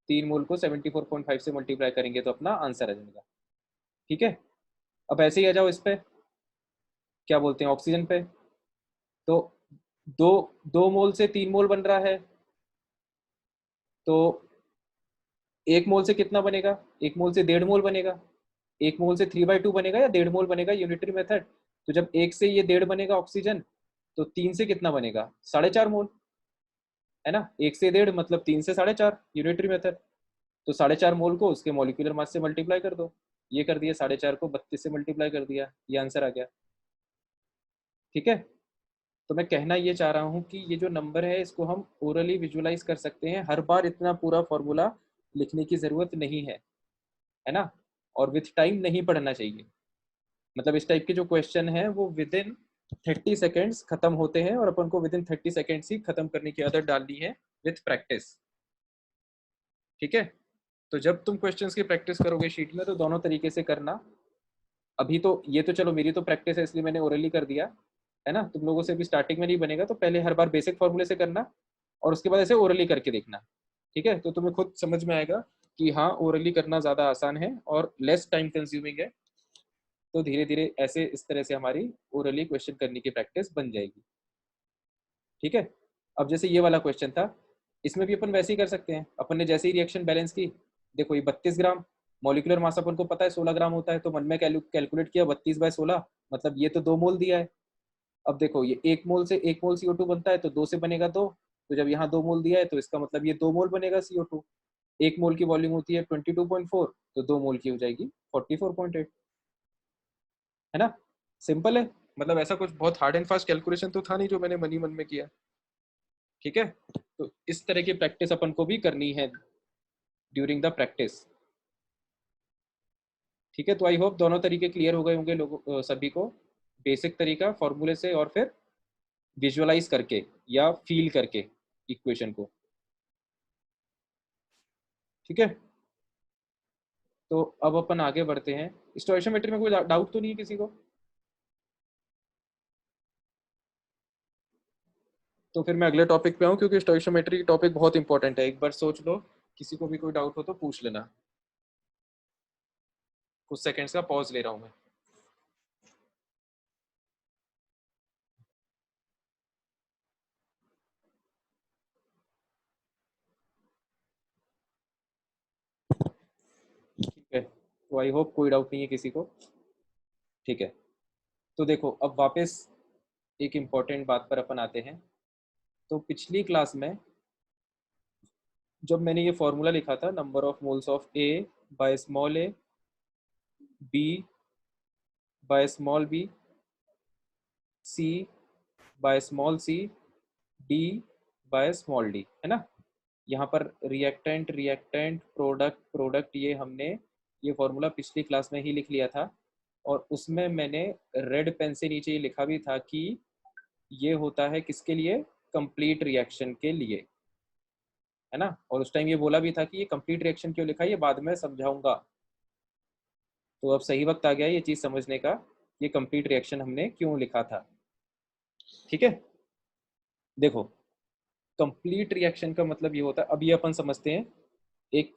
3 मोल को 74.5 से मल्टीप्लाई करेंगे तो अपना आंसर आ जाएगा। ठीक है, अब ऐसे ही आ जाओ इस पे, क्या बोलते हैं, ऑक्सीजन पे। तो 2 मोल से 3 मोल बन रहा है, तो 1 मोल से कितना बनेगा, 1 मोल से 1.5 मोल बनेगा, 1 मोल से 3/2 बनेगा या 1.5 मोल बनेगा, यूनिटरी मेथड। तो जब 1 से ये 1.5 बनेगा ऑक्सीजन, तो 3 से कितना बनेगा, 4.5 मोल, है ना। 1 से 1.5 मतलब 3 से 4.5, यूनिटरी मेथड। तो 4.5 मोल को उसके मॉलिक्यूलर मास से मल्टीप्लाई कर दो, ये कर दिया 4.5 को 32 से मल्टीप्लाई कर दिया, ये आंसर आ गया। ठीक है, तो मैं कहना ये चाह रहा हूँ कि ये जो नंबर है इसको हम ओरली विजुअलाइज कर सकते हैं, हर बार इतना पूरा फॉर्मूला लिखने की ज़रूरत नहीं है ना, और विथ टाइम नहीं पढ़ना चाहिए। मतलब इस टाइप के जो क्वेश्चन है वो विद इन 30 सेकेंड्स खत्म होते हैं, और अपन को विद इन 30 सेकेंड्स ही खत्म करने की आदत डालनी है विथ प्रैक्टिस। ठीक है, तो जब तुम क्वेश्चंस की प्रैक्टिस करोगे शीट में तो दोनों तरीके से करना। अभी तो ये तो चलो मेरी तो प्रैक्टिस है इसलिए मैंने ओरली कर दिया है ना, तुम लोगों से भी स्टार्टिंग में नहीं बनेगा, तो पहले हर बार बेसिक फॉर्मूले से करना और उसके बाद ऐसे ओरली करके देखना। ठीक है, तो तुम्हें खुद समझ में आएगा कि हाँ ओरली करना ज़्यादा आसान है और लेस टाइम कंज्यूमिंग है। तो धीरे धीरे ऐसे इस तरह से हमारी ओरली क्वेश्चन करने की प्रैक्टिस बन जाएगी। ठीक है, अब जैसे ये वाला क्वेश्चन था, इसमें भी अपन वैसे ही कर सकते हैं। अपन ने जैसे ही रिएक्शन बैलेंस की, देखो ये 32 ग्राम, मॉलिक्यूलर मास अपन को पता है 16 ग्राम होता है, तो मन में कैलकुलेट किया 32/16, मतलब ये तो 2 मोल दिया है। अब देखो ये 1 मोल से 1 मोल CO2 बनता है तो 2 से बनेगा 2, तो जब यहाँ 2 मोल दिया है तो इसका मतलब ये 2 मोल बनेगा CO2। 1 मोल की वॉल्यूम होती है 22.4, तो 2 मोल की हो जाएगी 44.8, है ना। सिंपल है, मतलब ऐसा कुछ बहुत हार्ड एंड फास्ट कैलकुलेशन तो था नहीं जो मैंने मनी मन में किया। ठीक है, तो इस तरह की प्रैक्टिस अपन को भी करनी है ड्यूरिंग द प्रैक्टिस। ठीक है, तो आई होप दोनों तरीके क्लियर हो गए होंगे लोगों सभी को, बेसिक तरीका फॉर्मूले से और फिर विजुअलाइज करके या फील करके इक्वेशन को। ठीक है, तो अब अपन आगे बढ़ते हैं। स्टोइशियोमेट्री में कोई डाउट तो नहीं है किसी को? तो फिर मैं अगले टॉपिक पे आऊँ, क्योंकि स्टोइशियोमेट्री टॉपिक बहुत इंपॉर्टेंट है। एक बार सोच लो, किसी को भी कोई डाउट हो तो पूछ लेना। कुछ सेकंड्स का पॉज ले रहा हूँ मैं। ठीक है, तो आई होप कोई डाउट नहीं है किसी को। ठीक है, तो देखो अब वापस एक इम्पॉर्टेंट बात पर अपन आते हैं। तो पिछली क्लास में जब मैंने ये फॉर्मूला लिखा था, number of moles of A by small A, B by small B, C by small C, D by small D, है ना। यहाँ पर रिएक्टेंट रिएक्टेंट प्रोडक्ट प्रोडक्ट ये हमने ये फॉर्मूला पिछली क्लास में ही लिख लिया था, और उसमें मैंने रेड पेन से नीचे ये लिखा भी था कि ये होता है किसके लिए, कंप्लीट रिएक्शन के लिए, है ना। और उस टाइम ये बोला भी था कि ये कंप्लीट रिएक्शन क्यों लिखा है ये बाद में समझाऊंगा। तो अब सही वक्त आ गया ये चीज़ समझने का, ये कंप्लीट रिएक्शन हमने क्यों लिखा था। ठीक है, देखो कंप्लीट रिएक्शन का मतलब ये होता है, अब ये अपन समझते हैं एक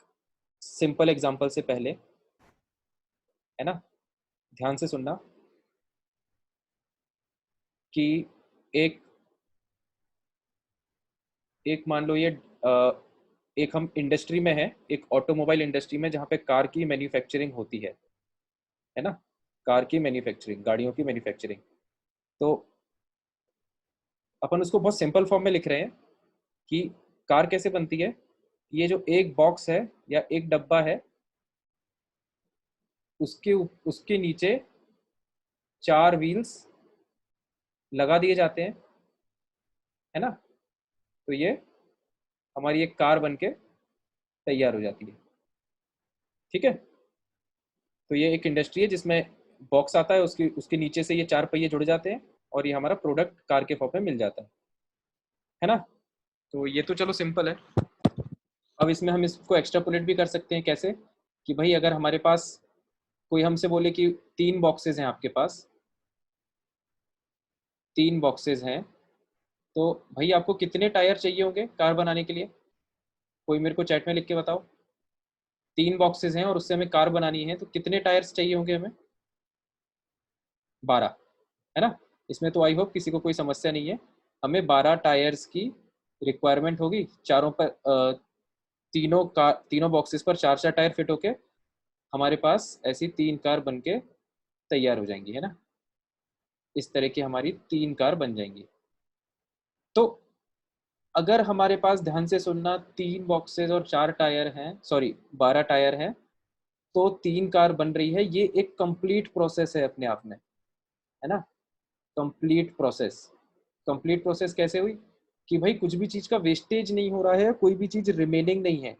सिंपल एग्जांपल से पहले, है ना। ध्यान से सुनना कि एक एक मान लो ये एक हम इंडस्ट्री में है, एक ऑटोमोबाइल इंडस्ट्री में, जहाँ पे कार की मैन्युफैक्चरिंग होती है ना। कार की मैन्युफैक्चरिंग, गाड़ियों की मैन्युफैक्चरिंग। तो अपन उसको बहुत सिंपल फॉर्म में लिख रहे हैं कि कार कैसे बनती है। ये जो एक बॉक्स है या एक डब्बा है, उसके उसके नीचे 4 व्हील्स लगा दिए जाते हैं, है ना। तो ये हमारी एक कार बनके तैयार हो जाती है। ठीक है, तो ये एक इंडस्ट्री है जिसमें बॉक्स आता है, उसके उसके नीचे से ये 4 पहिए जुड़ जाते हैं और ये हमारा प्रोडक्ट कार के फॉर्म में मिल जाता है ना। तो ये तो चलो सिंपल है। अब इसमें हम इसको एक्स्ट्रापोलेट भी कर सकते हैं। कैसे कि भाई अगर हमारे पास कोई हमसे बोले कि 3 बॉक्सेस हैं आपके पास, 3 बॉक्सेस हैं, तो भाई आपको कितने टायर चाहिए होंगे कार बनाने के लिए, कोई मेरे को चैट में लिख के बताओ। 3 बॉक्सेस हैं और उससे हमें कार बनानी है, तो कितने टायर्स चाहिए होंगे हमें? 12, है ना। इसमें तो आई होप किसी को कोई समस्या नहीं है। हमें 12 टायर्स की रिक्वायरमेंट होगी, चारों पर तीनों बॉक्सेस पर 4-4 टायर फिट होके हमारे पास ऐसी 3 कार बन के तैयार हो जाएंगी, है ना। इस तरह की हमारी 3 कार बन जाएंगी। तो अगर हमारे पास, ध्यान से सुनना, 3 बॉक्सेस और 4 टायर हैं, सॉरी 12 टायर हैं, तो 3 कार बन रही है। ये एक कंप्लीट प्रोसेस है अपने आप में, है ना। Complete process. कंप्लीट प्रोसेस कैसे हुई कि भाई कुछ भी चीज का वेस्टेज नहीं हो रहा है, कोई भी चीज रिमेनिंग नहीं है,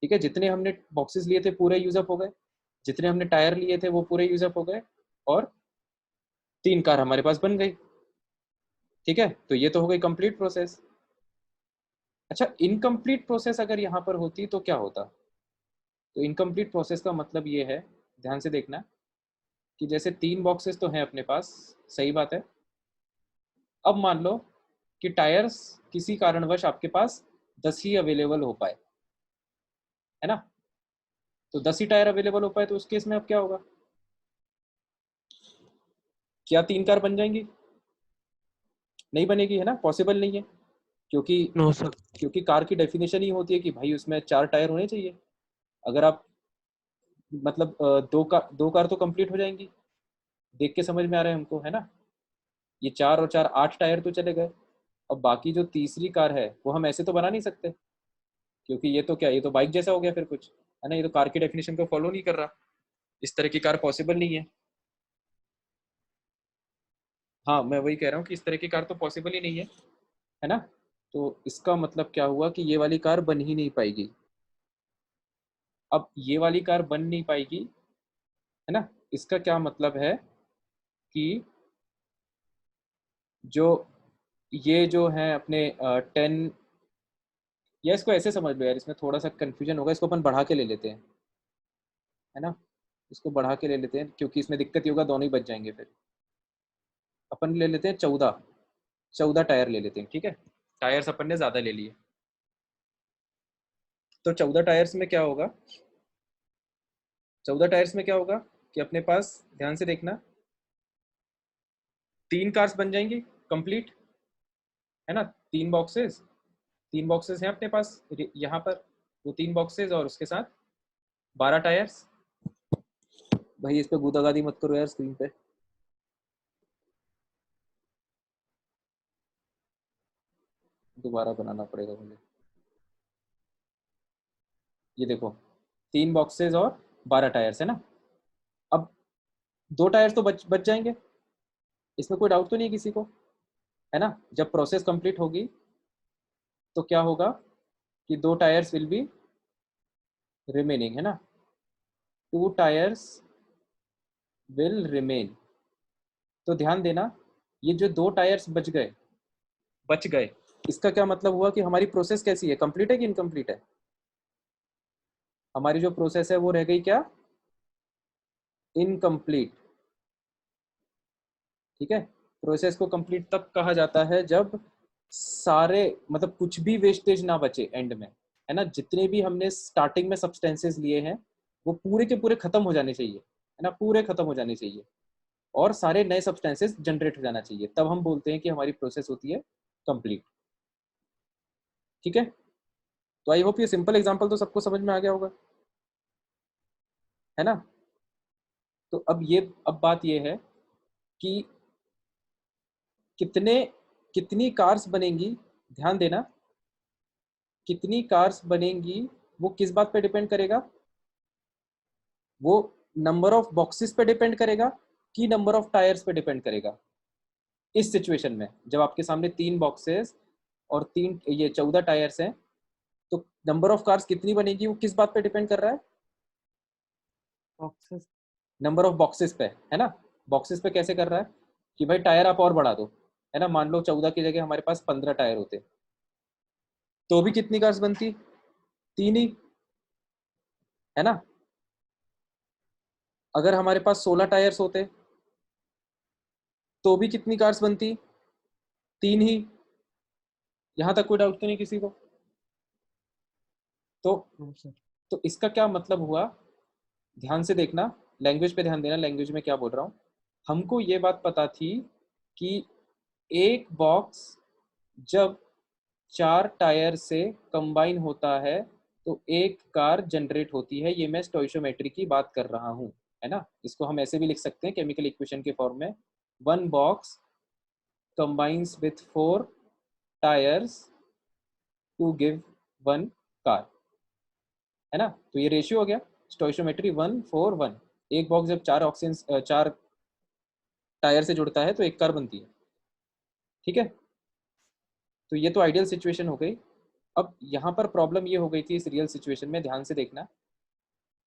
ठीक है। जितने हमने बॉक्सेस लिए थे पूरे यूजअप हो गए, जितने हमने टायर लिए थे वो पूरे यूजअप हो गए, और 3 कार हमारे पास बन गई, ठीक है। तो ये तो हो गई कंप्लीट प्रोसेस। अच्छा, इनकम्प्लीट प्रोसेस अगर यहाँ पर होती तो क्या होता? तो इनकम्प्लीट प्रोसेस का मतलब ये है, ध्यान से देखना, कि जैसे 3 बॉक्सेस तो हैं अपने पास, सही बात है। अब मान लो कि टायर्स किसी कारणवश आपके पास 10 ही अवेलेबल हो पाए, है ना। तो 10 ही टायर अवेलेबल हो पाए, तो उस केस में अब क्या होगा? क्या 3 कार बन जाएंगी? नहीं बनेगी, है ना, पॉसिबल नहीं है, क्योंकि नो सर। क्योंकि कार की डेफिनेशन ही होती है कि भाई उसमें 4 टायर होने चाहिए। अगर आप मतलब 2 कार तो कंप्लीट हो जाएंगी, देख के समझ में आ रहा है हमको, है ना। ये 4 और 4 8 टायर तो चले गए। अब बाकी जो तीसरी कार है वो हम ऐसे तो बना नहीं सकते, क्योंकि ये तो क्या, ये तो बाइक जैसा हो गया फिर कुछ, है ना। ये तो कार की डेफिनेशन को फॉलो नहीं कर रहा, इस तरह की कार पॉसिबल नहीं है। हाँ, मैं वही कह रहा हूँ कि इस तरह की कार तो पॉसिबल ही नहीं है ना। तो इसका मतलब क्या हुआ कि ये वाली कार बन ही नहीं पाएगी। अब ये वाली कार बन नहीं पाएगी, है ना। इसका क्या मतलब है कि जो ये जो है अपने 10, या इसको ऐसे समझ लो यार, इसमें थोड़ा सा कंफ्यूजन होगा, इसको अपन बढ़ा के ले लेते हैं, है ना। इसको बढ़ा के ले लेते हैं, क्योंकि इसमें दिक्कत ही होगा, दोनों ही बच जाएंगे फिर। अपन ले लेते हैं 14 टायर ले लेते हैं, ठीक है। टायर्स अपन ने ज़्यादा ले लिए, तो 14 टायर्स में क्या होगा? 14 टायर्स में क्या होगा कि अपने पास, ध्यान से देखना, 3 कार्स बन जाएंगी कंप्लीट, है ना। 3 बॉक्सेस हैं अपने पास यहाँ पर, वो 3 बॉक्सेस और उसके साथ 12 टायर्स। भाई इस पे गुदागादी मत करो यार स्क्रीन पे, दोबारा बनाना पड़ेगा मुझे। ये देखो, 3 बॉक्सेस और 12 टायर्स, है ना। अब 2 टायर्स तो बच जाएंगे, इसमें कोई डाउट तो नहीं है किसी को, है ना। जब प्रोसेस कंप्लीट होगी तो क्या होगा कि 2 टायर्स विल बी रिमेनिंग, है ना। 2 टायर्स विल रिमेन। तो ध्यान देना, ये जो 2 टायर्स बच गए, इसका क्या मतलब हुआ कि हमारी प्रोसेस कैसी है, कंप्लीट है कि इनकम्प्लीट है? हमारी जो प्रोसेस है वो रह गई क्या? इनकम्प्लीट, ठीक है। प्रोसेस को कंप्लीट तब कहा जाता है जब सारे, मतलब कुछ भी वेस्टेज ना बचे एंड में, है ना। जितने भी हमने स्टार्टिंग में सब्सटेंसेस लिए हैं वो पूरे के पूरे खत्म हो जाने चाहिए, है ना, पूरे खत्म हो जाने चाहिए, और सारे नए सब्सटेंसेस जनरेट हो जाना चाहिए, तब हम बोलते हैं कि हमारी प्रोसेस होती है कंप्लीट, ठीक है। तो आई होप ये सिंपल एग्जांपल तो सबको समझ में आ गया होगा, है ना। तो अब बात ये है कि कितने कितनी कार्स बनेंगी, ध्यान देना, कितनी कार्स बनेंगी वो किस बात पे डिपेंड करेगा? वो नंबर ऑफ बॉक्सेस पे डिपेंड करेगा कि नंबर ऑफ टायर्स पे डिपेंड करेगा? इस सिचुएशन में जब आपके सामने 3 बॉक्सेस और 14 टायर्स हैं, तो नंबर ऑफ कार्स कितनी बनेगी वो किस बात पे डिपेंड कर रहा है? बॉक्सेस। नंबर ऑफ बॉक्सेस पे, है ना। बॉक्सेस पे कैसे कर रहा है कि भाई टायर आप और बढ़ा दो, है ना। मान लो 14 की जगह हमारे पास 15 टायर होते, तो भी कितनी कार्स बनती? 3 ही, है ना। अगर हमारे पास 16 टायर्स होते तो भी कितनी कार्स बनती? 3 ही। यहां तक कोई डाउट तो नहीं किसी को? तो नो सर। तो इसका क्या मतलब हुआ, ध्यान से देखना, लैंग्वेज पे ध्यान देना, लैंग्वेज में क्या बोल रहा हूँ। हमको ये बात पता थी कि एक बॉक्स जब 4 टायर से कंबाइन होता है तो एक कार जनरेट होती है। ये मैं स्टोइशियोमेट्री की बात कर रहा हूँ, है ना। इसको हम ऐसे भी लिख सकते हैं केमिकल इक्वेशन के फॉर्म में, 1 box combines with 4 tyres to give 1 car, है ना। तो ये रेशियो हो गया स्टोइशियोमेट्री 1:4:1। एक बॉक्स जब 4 टायर से जुड़ता है तो एक कार बनती है, ठीक है। तो ये तो आइडियल सिचुएशन हो गई। अब यहाँ पर प्रॉब्लम ये हो गई थी इस रियल सिचुएशन में, ध्यान से देखना।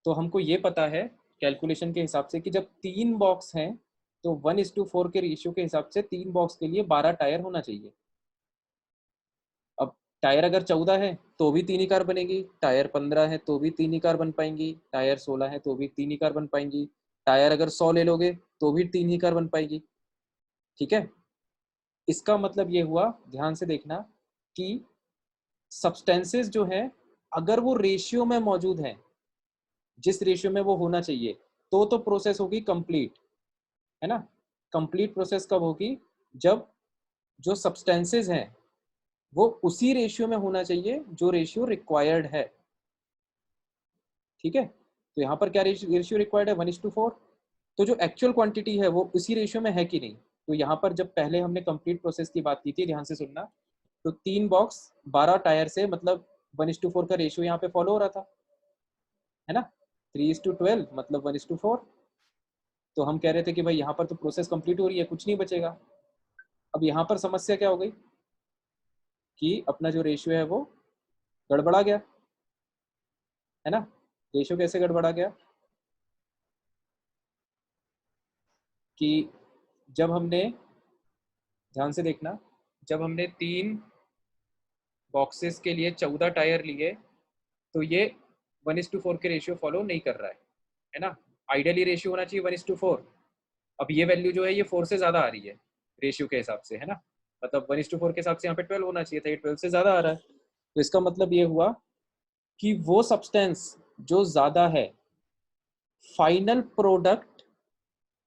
तो हमको ये पता है कैलकुलेशन के हिसाब से कि जब 3 बॉक्स हैं तो 1:4 के रेशियो के हिसाब से 3 बॉक्स के लिए 12 टायर होना चाहिए। अब टायर अगर 14 है तो भी 3 ही कार बनेगी, टायर 15 है तो भी 3 ही कार बन पाएंगी, टायर 16 है तो भी 3 ही कार बन पाएंगी, टायर अगर 100 ले लोगे तो भी 3 ही कार बन पाएगी, ठीक है। इसका मतलब ये हुआ, ध्यान से देखना, कि सब्सटेंसेस जो हैं अगर वो रेशियो में मौजूद हैं जिस रेशियो में वो होना चाहिए तो प्रोसेस होगी कंप्लीट, है ना। कंप्लीट प्रोसेस कब होगी? जब जो सब्सटेंसेस हैं वो उसी रेशियो में होना चाहिए जो रेशियो रिक्वायर्ड है, ठीक है। तो यहाँ पर क्या रेशियो रिक्वायर्ड है? 1:4। तो जो एक्चुअल क्वांटिटी है वो उसी रेशियो में है कि नहीं? तो यहाँ पर जब पहले हमने कंप्लीट प्रोसेस की बात की थी, ध्यान से सुनना, तो 3 बॉक्स 12 टायर से मतलब 1:4 का रेशियो यहाँ पे फॉलो हो रहा था, है ना। 3:12 मतलब 1:4। तो हम कह रहे थे कि भाई यहाँ पर तो प्रोसेस कंप्लीट हो रही है, कुछ नहीं बचेगा। अब यहाँ पर समस्या क्या हो गई कि अपना जो रेशियो है वो गड़बड़ा गया, है ना। रेशियो कैसे गड़बड़ा गया कि जब हमने, ध्यान से देखना, जब हमने 3 बॉक्सेस के लिए 14 टायर लिए तो ये 1:4 के रेशियो फॉलो नहीं कर रहा है ना। आइडियली रेशियो होना चाहिए 1:4। अब ये वैल्यू जो है ये 4 से ज़्यादा आ रही है रेशियो के हिसाब से, है ना। मतलब 1:4 के हिसाब से यहाँ पे 12 होना चाहिए था, ये 12 से ज़्यादा आ रहा है। तो इसका मतलब ये हुआ कि वो सब्सटेंस जो ज़्यादा है, फाइनल प्रोडक्ट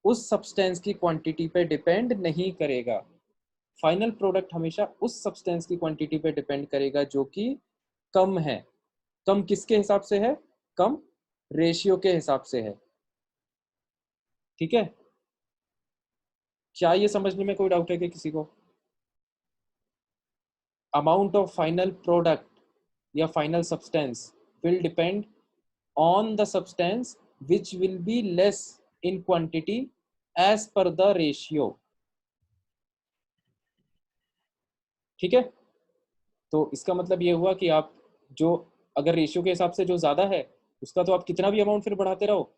उस सब्सटेंस की क्वांटिटी पे डिपेंड नहीं करेगा। फाइनल प्रोडक्ट हमेशा उस सब्सटेंस की क्वांटिटी पे डिपेंड करेगा जो कि कम है। कम किसके हिसाब से है? कम रेशियो के हिसाब से है, ठीक है। क्या ये समझने में कोई डाउट है कि किसी को? अमाउंट ऑफ फाइनल प्रोडक्ट या final substance will depend on the substance which will be less in quantity as per the ratio, ठीक है। तो इसका मतलब ये हुआ कि आप जो अगर रेशियो के हिसाब से जो ज्यादा है उसका तो आप कितना भी अमाउंट फिर बढ़ाते रहो,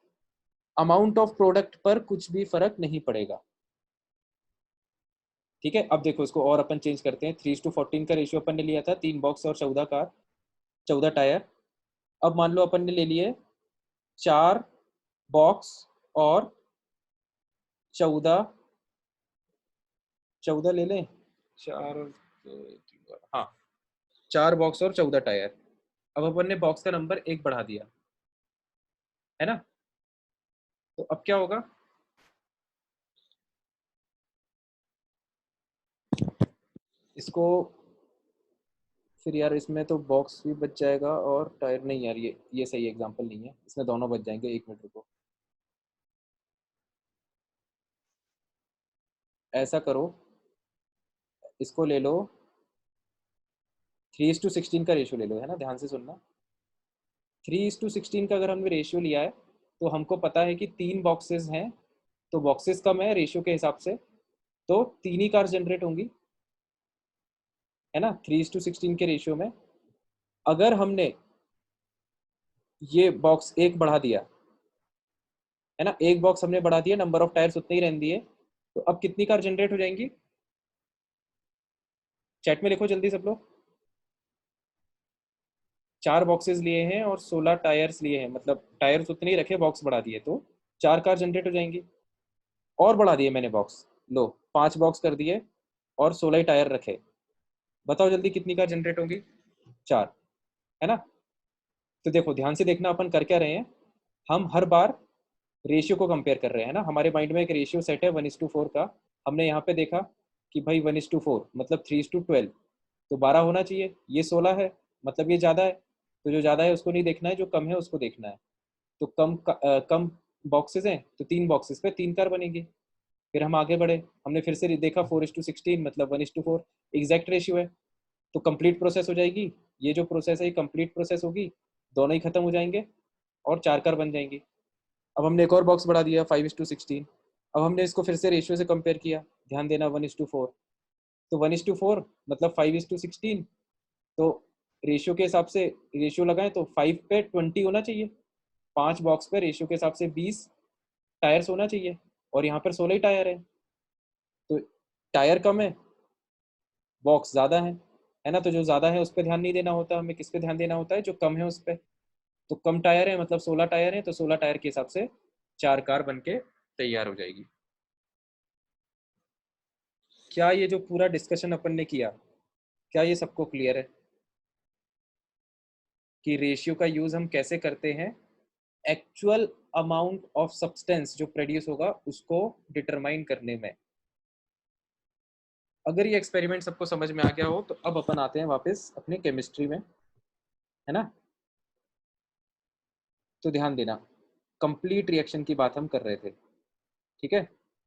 अमाउंट ऑफ प्रोडक्ट पर कुछ भी फर्क नहीं पड़ेगा, ठीक है। अब देखो इसको और अपन चेंज करते हैं। 3:14 का रेशियो अपन ने लिया था, 3 बॉक्स और 14 कार, 14 टायर। अब मान लो अपन ने ले लिए 4 बॉक्स और 14 ले लें, 4 और 2, हाँ 4 बॉक्स और 14 टायर। अब अपन ने बॉक्स का नंबर 1 बढ़ा दिया, है ना। तो अब क्या होगा? इसको फिर यार इसमें तो बॉक्स भी बच जाएगा और टायर नहीं, यार ये सही एग्जांपल नहीं है, इसमें दोनों बच जाएंगे। 1 मिनट रुको, ऐसा करो, इसको ले लो 3:16 का रेशियो ले लो, है ना। ध्यान से सुनना, 3:16 का अगर हमने रेशियो लिया है तो हमको पता है कि 3 बॉक्सेस हैं तो बॉक्सेस कम है रेशियो के हिसाब से, तो 3 ही कार जनरेट होंगी, है ना। 3:16 के रेशियो में अगर हमने ये बॉक्स 1 बढ़ा दिया, है ना, 1 बॉक्स हमने बढ़ा दिया, नंबर ऑफ टायर्स उतने ही रहने दिए, तो अब कितनी कार जनरेट हो जाएंगी? चैट में लिखो जल्दी सब लोग। 4 बॉक्सेस लिए हैं और 16 टायर्स लिए हैं, मतलब टायर्स उतने ही रखे, बॉक्स बढ़ा दिए तो 4 कार जनरेट हो जाएंगी। और बढ़ा दिए मैंने बॉक्स, लो 5 बॉक्स कर दिए और 16 ही टायर रखे, बताओ जल्दी कितनी कार जनरेट होंगी? 4, है ना। तो देखो ध्यान से देखना, अपन कर क्या रहे हैं, हम हर बार रेशियो को कंपेयर कर रहे हैं ना। हमारे माइंड में एक रेशियो सेट है 1:4 का, हमने यहाँ पे देखा कि भाई 1:4 मतलब 3:12, तो 12 होना चाहिए, ये 16 है मतलब ये ज़्यादा है, तो जो ज़्यादा है उसको नहीं देखना है, जो कम है उसको देखना है। तो कम बॉक्सेस हैं तो 3 बॉक्सेस पे 3 कार बनेगी। फिर हम आगे बढ़े, हमने फिर से देखा 4:16 मतलब 1:4 एग्जैक्ट रेशियो है, तो कंप्लीट प्रोसेस हो जाएगी। ये जो प्रोसेस है ये कंप्लीट प्रोसेस होगी, दोनों ही खत्म हो जाएंगे और 4 कार बन जाएंगी। अब हमने एक और बॉक्स बढ़ा दिया 5:16, अब हमने इसको फिर से रेशियो से कंपेयर किया, ध्यान देना 1:4, तो 1:4 मतलब 5:16, तो रेशियो के हिसाब से रेशियो लगाएं तो 5 पे 20 होना चाहिए, 5 बॉक्स पे रेशियो के हिसाब से 20 टायर्स होना चाहिए, और यहाँ पर 16 ही टायर है, तो टायर कम है, बॉक्स ज़्यादा है ना, तो जो ज़्यादा है उस पर ध्यान नहीं देना होता, हमें किस पे ध्यान देना होता है, जो कम है उस पर। तो कम टायर है मतलब 16 टायर है, तो 16 टायर के हिसाब से 4 कार बन के तैयार हो जाएगी। क्या ये जो पूरा डिस्कशन अपन ने किया, क्या ये सबको क्लियर है कि रेशियो का यूज हम कैसे करते हैं एक्चुअल अमाउंट ऑफ सब्सटेंस जो प्रोड्यूस होगा उसको डिटरमाइन करने में? अगर ये एक्सपेरिमेंट सबको समझ में आ गया हो तो अब अपन आते हैं वापस अपने केमिस्ट्री में, है ना। तो ध्यान देना, कंप्लीट रिएक्शन की बात हम कर रहे थे, ठीक है।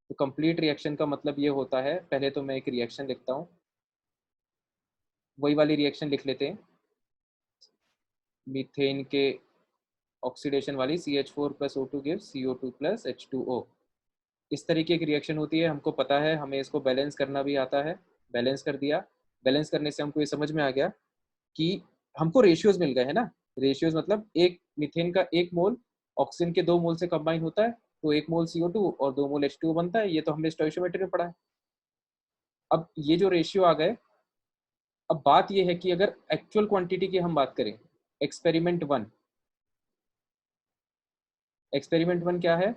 तो कंप्लीट रिएक्शन का मतलब ये होता है, पहले तो मैं एक रिएक्शन लिखता हूँ, वही वाली रिएक्शन लिख लेते हैं, मीथेन के ऑक्सीडेशन वाली CH4 + O2 gives CO2 + H2O। इस तरीके की रिएक्शन होती है, हमको पता है, हमें इसको बैलेंस करना भी आता है, बैलेंस कर दिया। बैलेंस करने से हमको ये समझ में आ गया कि हमको रेशियोज मिल गए, है ना। रेशियोज मतलब एक मीथेन का 1 मोल ऑक्सीजन के 2 मोल से कंबाइन होता है, तो 1 मोल CO2 और 2 मोल H2O बनता है, ये तो हमने स्टोइशियोमेट्री में पढ़ा है। अब ये जो रेशियो आ गए, अब बात ये है कि अगर एक्चुअल क्वांटिटी की हम बात करें, एक्सपेरिमेंट 1, एक्सपेरिमेंट 1 क्या है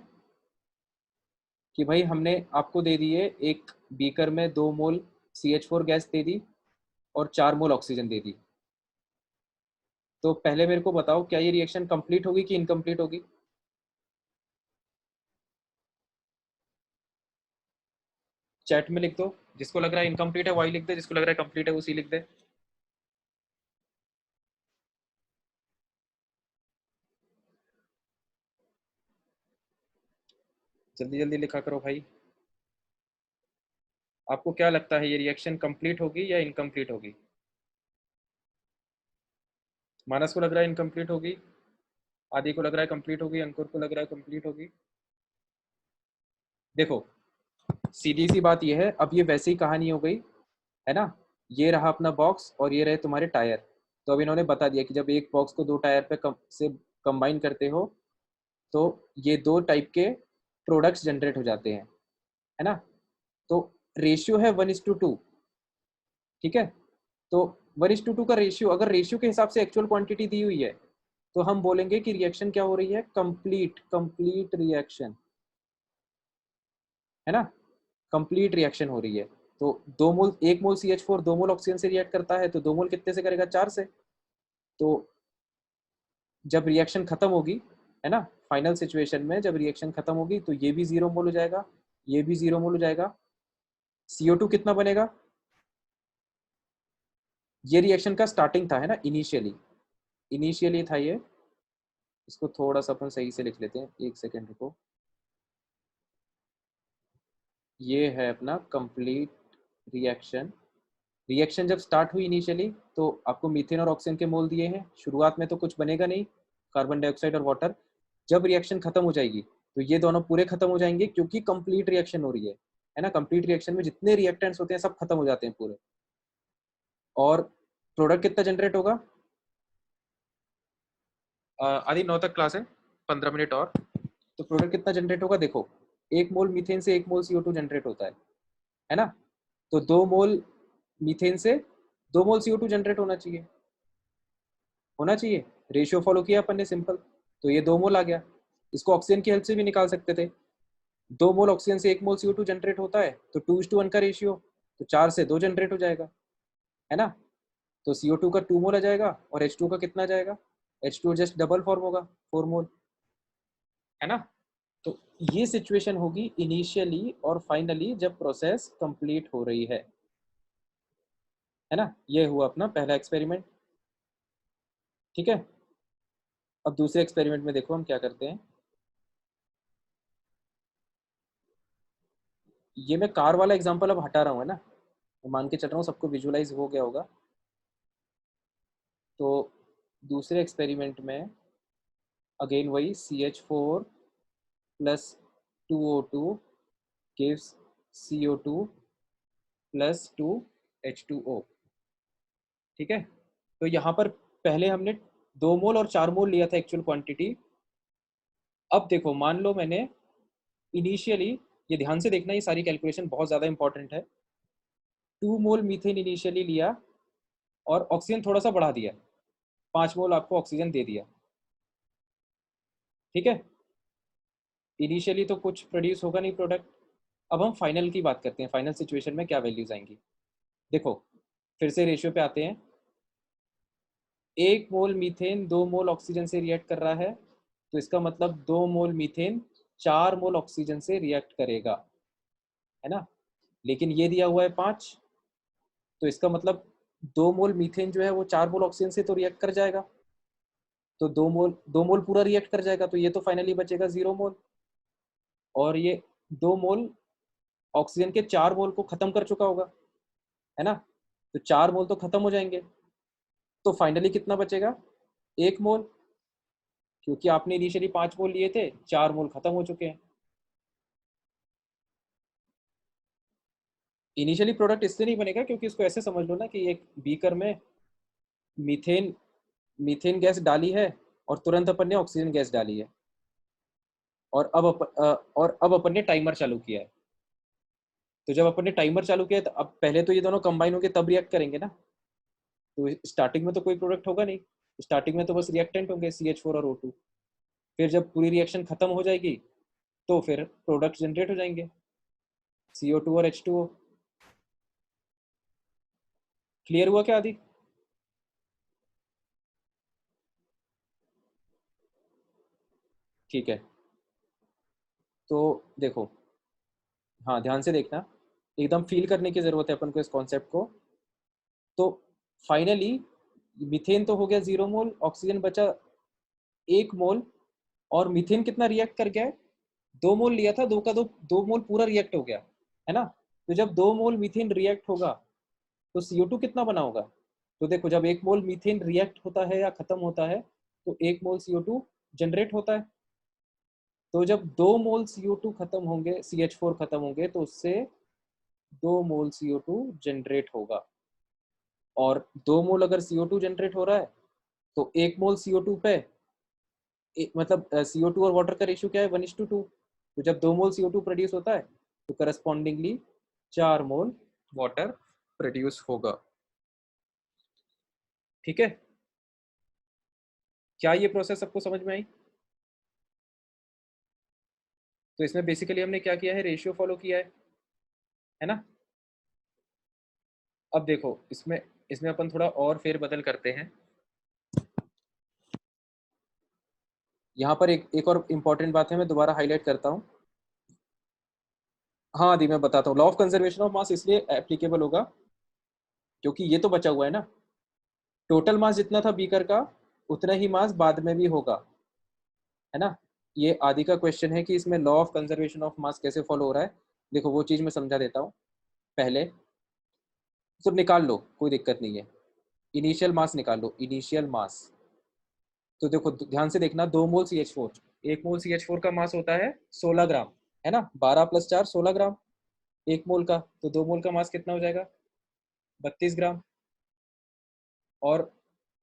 कि भाई हमने आपको दे दिए एक बीकर में 2 मोल CH4 गैस दे दी और 4 मोल ऑक्सीजन दे दी। तो पहले मेरे को बताओ, क्या ये रिएक्शन कंप्लीट होगी कि इनकम्प्लीट होगी? चैट में लिख दो, जिसको लग रहा है इनकम्प्लीट है वही लिख दे, जिसको लग रहा है कंप्लीट है उसी लिख दे। जल्दी जल्दी लिखा करो भाई। आपको क्या लगता है, ये रिएक्शन कंप्लीट होगी या इनकम्प्लीट होगी? मानस को लग रहा है इनकम्प्लीट होगी, आदि को लग रहा है कंप्लीट होगी, अंकुर को लग रहा है कंप्लीट होगी। देखो, सीधी सी बात ये है, अब ये वैसे ही कहानी हो गई, है ना। ये रहा अपना बॉक्स और ये रहे तुम्हारे टायर। तो अब इन्होंने बता दिया कि जब एक बॉक्स को 2 टायर पे से कंबाइन करते हो तो ये 2 टाइप के प्रोडक्ट्स जनरेट हो जाते हैं, है ना। तो रेशियो है 1:2, ठीक है। तो 1:2 का रेशियो, अगर रेशियो के हिसाब से एक्चुअल क्वांटिटी दी हुई है तो हम बोलेंगे कि रिएक्शन क्या हो रही है, कंप्लीट रिएक्शन, है ना। कंप्लीट रिएक्शन हो रही है। तो 2 मोल, 1 मोल CH4 2 मोल ऑक्सीजन से रिएक्ट करता है, तो 2 मोल कितने से करेगा, 4 से। तो जब रिएक्शन खत्म होगी, है ना, फाइनल सिचुएशन में जब रिएक्शन खत्म होगी तो ये भी 0 मोल हो जाएगा, ये भी 0 मोल हो जाएगा। CO2 कितना बनेगा? ये रिएक्शन का स्टार्टिंग था, है ना, इनिशियली था ये। इसको थोड़ा सा अपन सही से लिख लेते हैं, 1 सेकेंड रुको। ये है अपना कंप्लीट रिएक्शन। रिएक्शन जब स्टार्ट हुई इनिशियली तो आपको मीथेन और ऑक्सीजन के मोल दिए हैं, शुरुआत में तो कुछ बनेगा नहीं, कार्बन डाइऑक्साइड और वाटर। जब रिएक्शन खत्म हो जाएगी तो ये दोनों पूरे खत्म हो जाएंगे, क्योंकि कंप्लीट रिएक्शन हो रही है ना। कंप्लीट रिएक्शन में जितने रिएक्टेंट्स होते हैं सब खत्म हो जाते हैं पूरे, और प्रोडक्ट कितना जनरेट होगा? आदि 9 तक क्लास है, 15 मिनट और। तो प्रोडक्ट कितना जनरेट होगा, देखो, 1 मोल मीथेन से 1 मोल CO2 जनरेट होता है ना। तो 2 मोल मीथेन से 2 मोल CO2 जनरेट होना चाहिए। रेशियो फॉलो किया अपन ने, सिंपल। तो ये 2 मोल आ गया। इसको ऑक्सीजन की हेल्प से भी निकाल सकते थे। 2 मोल ऑक्सीजन से 1 मोल CO2 जनरेट होता है, तो 2:1 का रेशियो, तो 4 से 2 जनरेट हो जाएगा, है ना। तो CO2 का 2 मोल आ जाएगा और H2 का कितना आ जाएगा, H2 जस्ट डबल फॉर्म होगा, 4 मोल, है ना। तो ये सिचुएशन होगी इनिशियली और फाइनली जब प्रोसेस कंप्लीट हो रही है ना। ये हुआ अपना पहला एक्सपेरिमेंट, ठीक है। अब दूसरे एक्सपेरिमेंट में देखो हम क्या करते हैं। ये मैं कार वाला एग्जांपल अब हटा रहा हूँ, है ना, मैं मान के चल रहा हूँ सबको विजुअलाइज हो गया होगा। तो दूसरे एक्सपेरिमेंट में अगेन वही CH4 + 2O2 gives CO2 plus 2 H2O। ठीक है, तो यहाँ पर पहले हमने 2 मोल और 4 मोल लिया था एक्चुअल क्वांटिटी। अब देखो, मान लो मैंने इनिशियली, ये ध्यान से देखना, ये सारी कैलकुलेशन बहुत ज़्यादा इंपॉर्टेंट है। 2 मोल मीथेन इनिशियली लिया और ऑक्सीजन थोड़ा सा बढ़ा दिया, 5 मोल आपको ऑक्सीजन दे दिया। ठीक है, इनिशियली तो कुछ प्रोड्यूस होगा नहीं प्रोडक्ट। अब हम फाइनल की बात करते हैं, फाइनल सिचुएशन में क्या वैल्यूज आएंगी। देखो, फिर से रेशियो पे आते हैं। 1 मोल मीथेन 2 मोल ऑक्सीजन से रिएक्ट कर रहा है, तो इसका मतलब 2 मोल मीथेन 4 मोल ऑक्सीजन से रिएक्ट करेगा, है ना। लेकिन ये दिया हुआ है 5, तो इसका मतलब 2 मोल मीथेन जो है वो 4 मोल ऑक्सीजन से तो रिएक्ट कर जाएगा, तो 2 मोल पूरा रिएक्ट कर जाएगा, तो ये तो फाइनली बचेगा 0 मोल। और ये 2 मोल ऑक्सीजन के 4 मोल को खत्म कर चुका होगा, है ना, तो 4 मोल तो खत्म हो जाएंगे। तो फाइनली कितना बचेगा, 1 मोल, क्योंकि आपने इनिशियली 5 मोल लिए थे, 4 मोल खत्म हो चुके हैं। इनिशियली प्रोडक्ट इससे नहीं बनेगा, क्योंकि इसको ऐसे समझ लो ना कि एक बीकर में मीथेन मीथेन गैस डाली है और तुरंत अपन ने ऑक्सीजन गैस डाली है, और अब अपन ने टाइमर चालू किया है। तो जब अपन ने टाइमर चालू किया है, तो अब पहले तो ये दोनों कंबाइन होकर तब रिएक्ट करेंगे ना। तो स्टार्टिंग में तो कोई प्रोडक्ट होगा नहीं, स्टार्टिंग में तो बस रिएक्टेंट होंगे CH4 और O2। फिर जब पूरी रिएक्शन खत्म हो जाएगी तो फिर प्रोडक्ट जनरेट हो जाएंगे, CO2 और H2O। क्लियर हुआ क्या आदि? ठीक है, तो देखो, हाँ ध्यान से देखना, एकदम फील करने की जरूरत है अपन को इस कॉन्सेप्ट को। तो फाइनली मीथेन तो हो गया 0 मोल, ऑक्सीजन बचा 1 मोल, और मीथेन कितना रिएक्ट कर गया है, 2 मोल लिया था, 2 का 2 मोल पूरा रिएक्ट हो गया, है ना। तो जब 2 मोल मीथेन रिएक्ट होगा तो CO2 कितना बना होगा। तो देखो, जब 1 मोल मीथेन रिएक्ट होता है या खत्म होता है तो 1 मोल CO2 जनरेट होता है। तो जब 2 मोल CO2 खत्म होंगे, CH4 खत्म होंगे, तो उससे 2 मोल CO2 जनरेट होगा। और 2 मोल अगर CO2 जनरेट हो रहा है तो 1 मोल CO2 पे मतलब CO2 और वाटर का रेशियो क्या है, 1:2। तो जब 2 मोल CO2 प्रोड्यूस होता है तो करस्पॉन्डिंगली 4 मोल वाटर प्रोड्यूस होगा। ठीक है, क्या ये प्रोसेस सबको समझ में आई? तो इसमें बेसिकली हमने क्या किया है, रेशियो फॉलो किया है ना। अब देखो, इसमें इसमें अपन थोड़ा और फेरबदल करते हैं। यहाँ पर एक और इम्पॉर्टेंट बात है, मैं दोबारा हाईलाइट करता हूँ। हाँ दी, मैं बताता हूँ, law of conservation of mass इसलिए एप्लीकेबल होगा क्योंकि ये तो बचा हुआ है ना, टोटल मास जितना था बीकर का उतना ही मास बाद में भी होगा, है ना। ये आदि का क्वेश्चन है कि इसमें law of conservation of mass कैसे फॉलो हो रहा है। देखो, वो चीज मैं समझा देता हूँ पहले, तो निकाल लो, कोई दिक्कत नहीं है। इनिशियल मास निकाल लो, इनिशियल मास। तो देखो ध्यान से देखना, 2 मोल CH4, 1 मोल CH4 का मास होता है 16 ग्राम, है ना, 12 + 4 16 ग्राम 1 मोल का। तो 2 मोल का मास कितना हो जाएगा, 32 ग्राम। और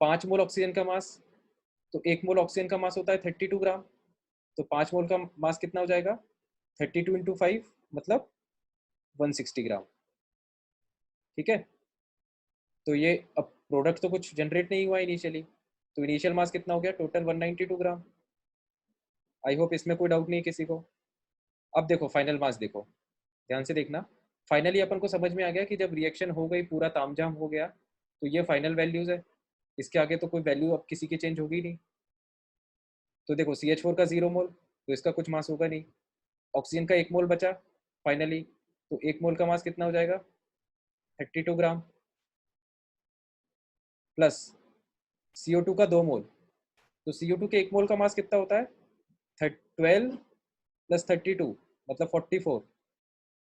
5 मोल ऑक्सीजन का मास, तो 1 मोल ऑक्सीजन का मास होता है 32 ग्राम, तो 5 मोल का मास कितना हो जाएगा, 32 × 5 मतलब 160 ग्राम। ठीक है, तो ये अब प्रोडक्ट तो कुछ जनरेट नहीं हुआ इनिशियली, तो इनिशियल मास कितना हो गया, टोटल 192 ग्राम। आई होप इसमें कोई डाउट नहीं है किसी को। अब देखो फाइनल मास, देखो ध्यान से देखना। फाइनली अपन को समझ में आ गया कि जब रिएक्शन हो गई, पूरा तामझाम हो गया, तो ये फाइनल वैल्यूज है, इसके आगे तो कोई वैल्यू अब किसी की चेंज होगी नहीं। तो देखो, CH4 का 0 मोल, तो इसका कुछ मास होगा नहीं। ऑक्सीजन का 1 मोल बचा फाइनली, तो 1 मोल का मास कितना हो जाएगा, 32 ग्राम, प्लस CO2 का 2 मोल, तो CO2 के 1 मोल का मास कितना होता है, 12 + 32 मतलब 44,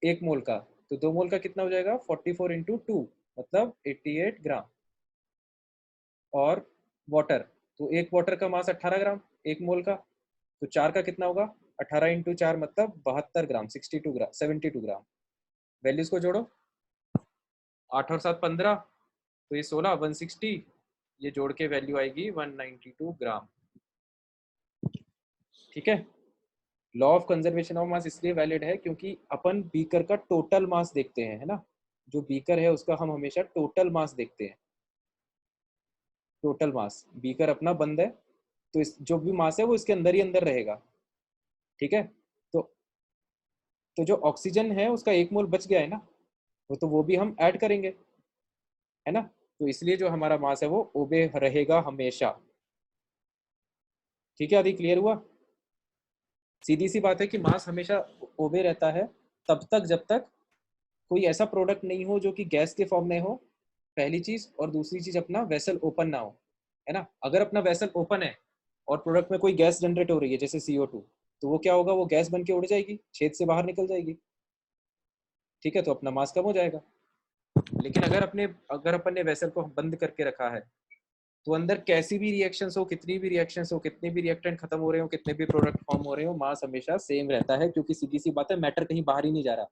1 मोल का। तो 2 मोल का कितना हो जाएगा, 44 × 2 मतलब 88 ग्राम। और वाटर, तो 1 वाटर का मास 18 ग्राम 1 मोल का, तो 4 का कितना होगा, 18 इंटू 4 मतलब 72 ग्राम, 62 ग्राम, 72 ग्राम। वैल्यूज को जोड़ो, 8 और 7 15, तो ये 16, 160, ये जोड़ के वैल्यू आएगी 192 ग्राम। ठीक है। Law of conservation of mass इसलिए वैलिड है क्योंकि अपन बीकर का टोटल मास देखते हैं, है ना। जो बीकर है उसका हम हमेशा टोटल मास देखते हैं। टोटल मास, बीकर अपना बंद है तो इस जो भी मास है वो इसके अंदर ही अंदर रहेगा। ठीक है। तो जो ऑक्सीजन है उसका 1 मोल बच गया है ना, वो भी हम ऐड करेंगे, है ना। तो इसलिए जो हमारा मास है वो ओबे रहेगा हमेशा। ठीक है, आदि क्लियर हुआ। सीधी सी बात है कि मास हमेशा ओबे रहता है तब तक जब तक कोई ऐसा प्रोडक्ट नहीं हो जो कि गैस के फॉर्म में हो, पहली चीज। और दूसरी चीज अपना वेसल ओपन ना हो, है ना। अगर अपना वेसल ओपन है और प्रोडक्ट में कोई गैस जनरेट हो रही है जैसे CO2, तो वो क्या होगा, वो गैस बन के उड़ जाएगी, छेद से बाहर निकल जाएगी। ठीक है, तो अपना मास कम हो जाएगा। लेकिन अगर अपन ने वेसल को बंद करके रखा है तो अंदर कैसी भी रिएक्शंस हो, कितनी भी रिएक्शंस हो, कितने भी रिएक्टेंट खत्म हो रहे हो, कितने भी प्रोडक्ट फॉर्म हो रहे हो, मास हमेशा सेम रहता है, क्योंकि सीधी सी बात है मैटर कहीं बाहर ही नहीं जा रहा,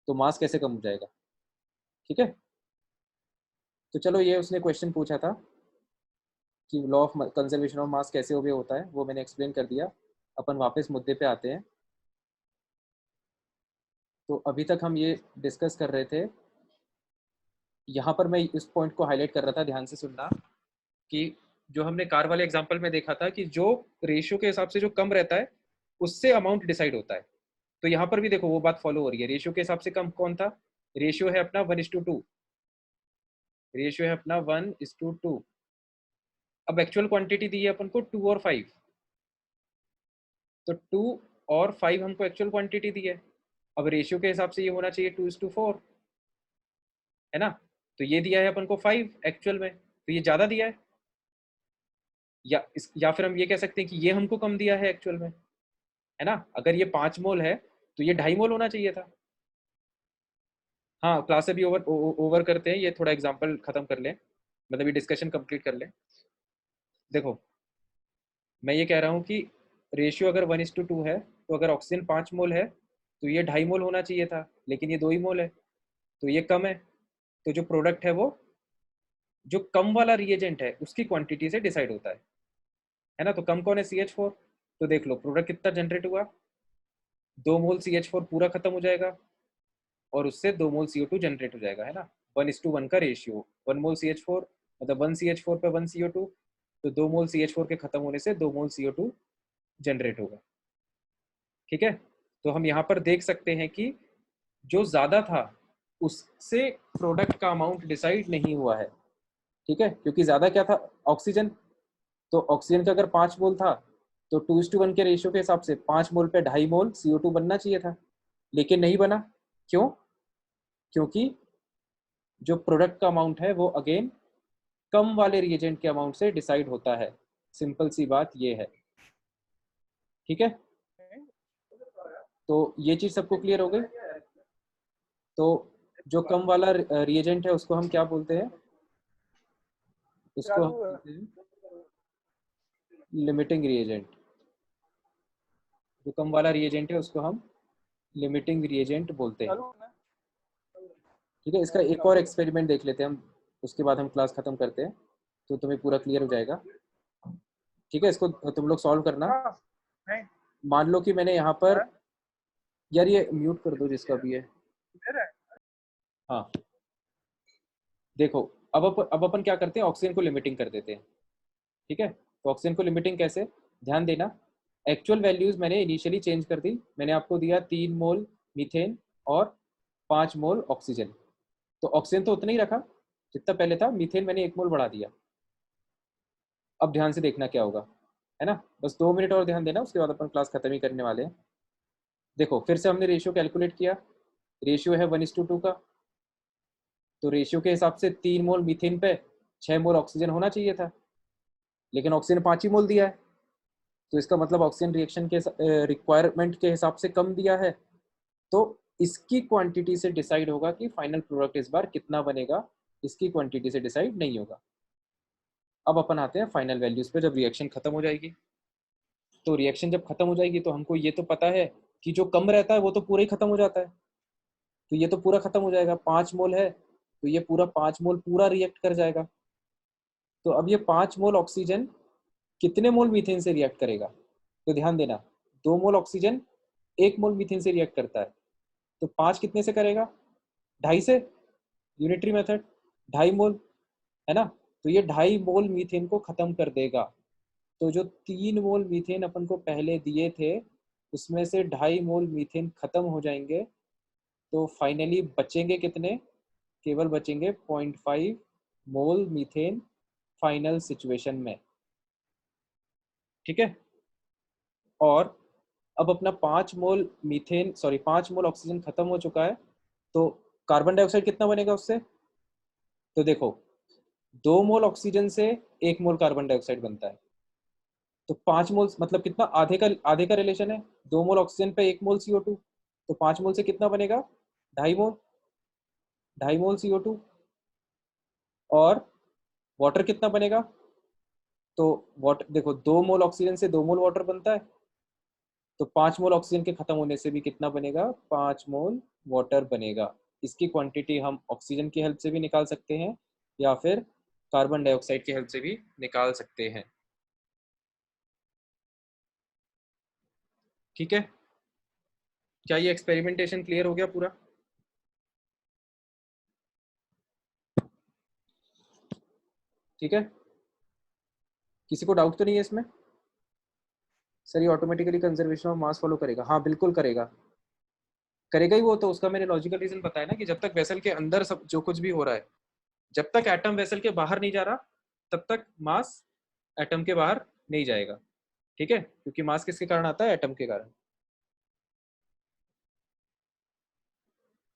तो मास कैसे कम हो जाएगा। ठीक है। तो चलो, ये उसने क्वेश्चन पूछा था कि law of conservation of mass कैसे ओबे होता है, वो मैंने एक्सप्लेन कर दिया। अपन वापस मुद्दे पे आते हैं। तो अभी तक हम ये डिस्कस कर रहे थे, यहाँ पर मैं इस पॉइंट को हाईलाइट कर रहा था, ध्यान से सुनना, कि जो हमने कार वाले एग्जांपल में देखा था कि जो रेशियो के हिसाब से जो कम रहता है उससे अमाउंट डिसाइड होता है। तो यहाँ पर भी देखो वो बात फॉलो हो रही है। रेशियो के हिसाब से कम कौन था, रेशियो है अपना 1:2, रेशियो है अपना 1:2। अब एक्चुअल क्वांटिटी दी है अपन को 2 और 5, तो 2 और 5 हमको एक्चुअल क्वांटिटी दी है। अब रेशियो के हिसाब से ये होना चाहिए 2:4, है ना। तो ये दिया है अपन को 5 एक्चुअल में, तो ये ज्यादा दिया है। या फिर हम ये कह सकते हैं कि ये हमको कम दिया है एक्चुअल में, है ना। अगर ये 5 मोल है तो ये 2.5 मोल होना चाहिए था। हाँ, क्लास अभी ओवर करते हैं, ये थोड़ा एग्जांपल खत्म कर लें, मतलब ये डिस्कशन कंप्लीट कर लें। देखो, मैं ये कह रहा हूँ कि रेशियो अगर 1:2 है, तो अगर ऑक्सीजन 5 मोल है तो ये 2.5 मोल होना चाहिए था, लेकिन ये 2 ही मोल है, तो ये कम है। तो जो प्रोडक्ट है वो जो कम वाला रिएजेंट है उसकी क्वांटिटी से डिसाइड होता है ना। तो कम कौन है, CH4। तो देख लो प्रोडक्ट कितना जनरेट हुआ, 2 मोल CH4 पूरा खत्म हो जाएगा और उससे 2 मोल CO2 जनरेट हो जाएगा, है ना। 1:1 का रेशियो, 1 मोल CH4 मतलब 1 CH4 पे 1 CO2, तो 2 मोल CH4 के खत्म होने से 2 मोल CO2 जनरेट होगा। ठीक है। तो हम यहाँ पर देख सकते हैं कि जो ज्यादा था उससे प्रोडक्ट का अमाउंट डिसाइड नहीं हुआ है। ठीक है, क्योंकि ज्यादा क्या था, ऑक्सीजन। तो ऑक्सीजन का अगर 5 मोल था तो 2:1 के रेशियो के हिसाब से 5 मोल पे 2.5 मोल CO2 बनना चाहिए था, लेकिन नहीं बना। क्यों? क्योंकि जो प्रोडक्ट का अमाउंट है वो अगेन कम वाले रिएजेंट के अमाउंट से डिसाइड होता है। सिंपल सी बात ये है। ठीक है, तो ये चीज सबको क्लियर हो गई। तो जो कम वाला रिएजेंट है उसको हम क्या बोलते हैं, उसको हम बोलते हैं लिमिटिंग रिएजेंट। जो कम वाला रिएजेंट है उसको हम लिमिटिंग रिएजेंट बोलते हैं। ठीक है, इसका एक और एक्सपेरिमेंट देख लेते हैं हम, उसके बाद हम क्लास खत्म करते हैं, तो तुम्हें पूरा क्लियर हो जाएगा। ठीक है, इसको तुम लोग सॉल्व करना। मान लो कि मैंने यहाँ पर, यार ये म्यूट कर दो जिसका भी है। हाँ, देखो अब अपन क्या करते हैं, ऑक्सीजन को लिमिटिंग कर देते हैं। ठीक है, तो ऑक्सीजन को लिमिटिंग कैसे, ध्यान देना। एक्चुअल वैल्यूज मैंने इनिशियली चेंज कर दी। मैंने आपको दिया 3 मोल मीथेन और 5 मोल ऑक्सीजन। तो ऑक्सीजन तो उतना ही रखा जितना पहले था, मीथेन मैंने 1 मोल बढ़ा दिया। अब ध्यान से देखना क्या होगा, है ना। बस 2 मिनट और ध्यान देना, उसके बाद अपन क्लास खत्म ही करने वाले हैं। देखो फिर से हमने रेशियो कैलकुलेट किया, रेशियो है 1:2 का। तो रेशियो के हिसाब से 3 मोल मीथेन पे 6 मोल ऑक्सीजन होना चाहिए था, लेकिन ऑक्सीजन 5 ही मोल दिया है। तो इसका मतलब ऑक्सीजन रिएक्शन के रिक्वायरमेंट के हिसाब से कम दिया है। तो इसकी क्वांटिटी से डिसाइड होगा कि फाइनल प्रोडक्ट इस बार कितना बनेगा, इसकी क्वांटिटी से डिसाइड नहीं होगा। अब अपन आते हैं फाइनल वैल्यूज पे जब रिएक्शन खत्म हो जाएगी। तो रिएक्शन जब खत्म हो जाएगी तो हमको ये तो पता है कि जो कम रहता है वो तो पूरा ही खत्म हो जाता है, तो ये तो पूरा खत्म हो जाएगा। 5 मोल है तो ये पूरा 5 मोल पूरा रिएक्ट कर जाएगा। तो अब ये 5 मोल ऑक्सीजन कितने मोल मीथेन से रिएक्ट करेगा? तो ध्यान देना, 2 मोल ऑक्सीजन 1 मोल मीथेन से रिएक्ट करता है, तो 5 कितने से करेगा? 2.5 से, यूनिटरी मेथड 2.5 मोल है ना, तो ये 2.5 मोल मीथेन को खत्म कर देगा। तो जो 3 मोल मीथेन अपन को पहले दिए थे उसमें से 2.5 मोल मीथेन खत्म हो जाएंगे, तो फाइनली बचेंगे कितने? केवल बचेंगे 0.5 मोल मीथेन फाइनल सिचुएशन में, ठीक है। और अब अपना 5 मोल मीथेन 5 मोल ऑक्सीजन खत्म हो चुका है, तो कार्बन डाइऑक्साइड कितना बनेगा उससे? तो देखो 2 मोल ऑक्सीजन से 1 मोल कार्बन डाइऑक्साइड बनता है, तो 5 मोल मतलब कितना? आधे का रिलेशन है, 2 मोल ऑक्सीजन पे 1 मोल CO2, तो 5 मोल से कितना बनेगा? 2.5 मोल, 2.5 मोल CO2। और वाटर कितना बनेगा? तो वाटर देखो 2 मोल ऑक्सीजन से 2 मोल वाटर बनता है, तो 5 मोल ऑक्सीजन के खत्म होने से भी कितना बनेगा? 5 मोल वाटर बनेगा। इसकी क्वांटिटी हम ऑक्सीजन की हेल्प से भी निकाल सकते हैं या फिर कार्बन डाइऑक्साइड की हेल्प से भी निकाल सकते हैं, ठीक है। क्या ये एक्सपेरिमेंटेशन क्लियर हो गया पूरा? ठीक है, किसी को डाउट तो नहीं है इसमें? सर ये automatically conservation of mass follow करेगा? हाँ बिल्कुल करेगा, करेगा ही वो तो। उसका मैंने लॉजिकल रीजन बताया ना कि जब तक वेसल के अंदर सब जो कुछ भी हो रहा है, जब तक एटम वेसल के बाहर नहीं जा रहा तब तक मास एटम के बाहर नहीं जाएगा, ठीक है, क्योंकि मास किसके कारण आता है? एटम के कारण।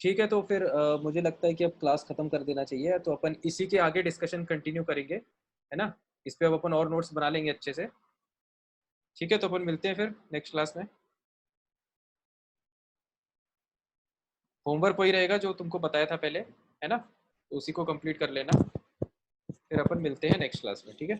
ठीक है, तो फिर मुझे लगता है कि अब क्लास खत्म कर देना चाहिए, तो अपन इसी के आगे डिस्कशन कंटिन्यू करेंगे, है ना। इस पे अब अपन और नोट्स बना लेंगे अच्छे से, ठीक है। तो अपन मिलते हैं फिर नेक्स्ट क्लास में। होमवर्क वही रहेगा जो तुमको बताया था पहले, है ना, तो उसी को कंप्लीट कर लेना, फिर अपन मिलते हैं नेक्स्ट क्लास में, ठीक है।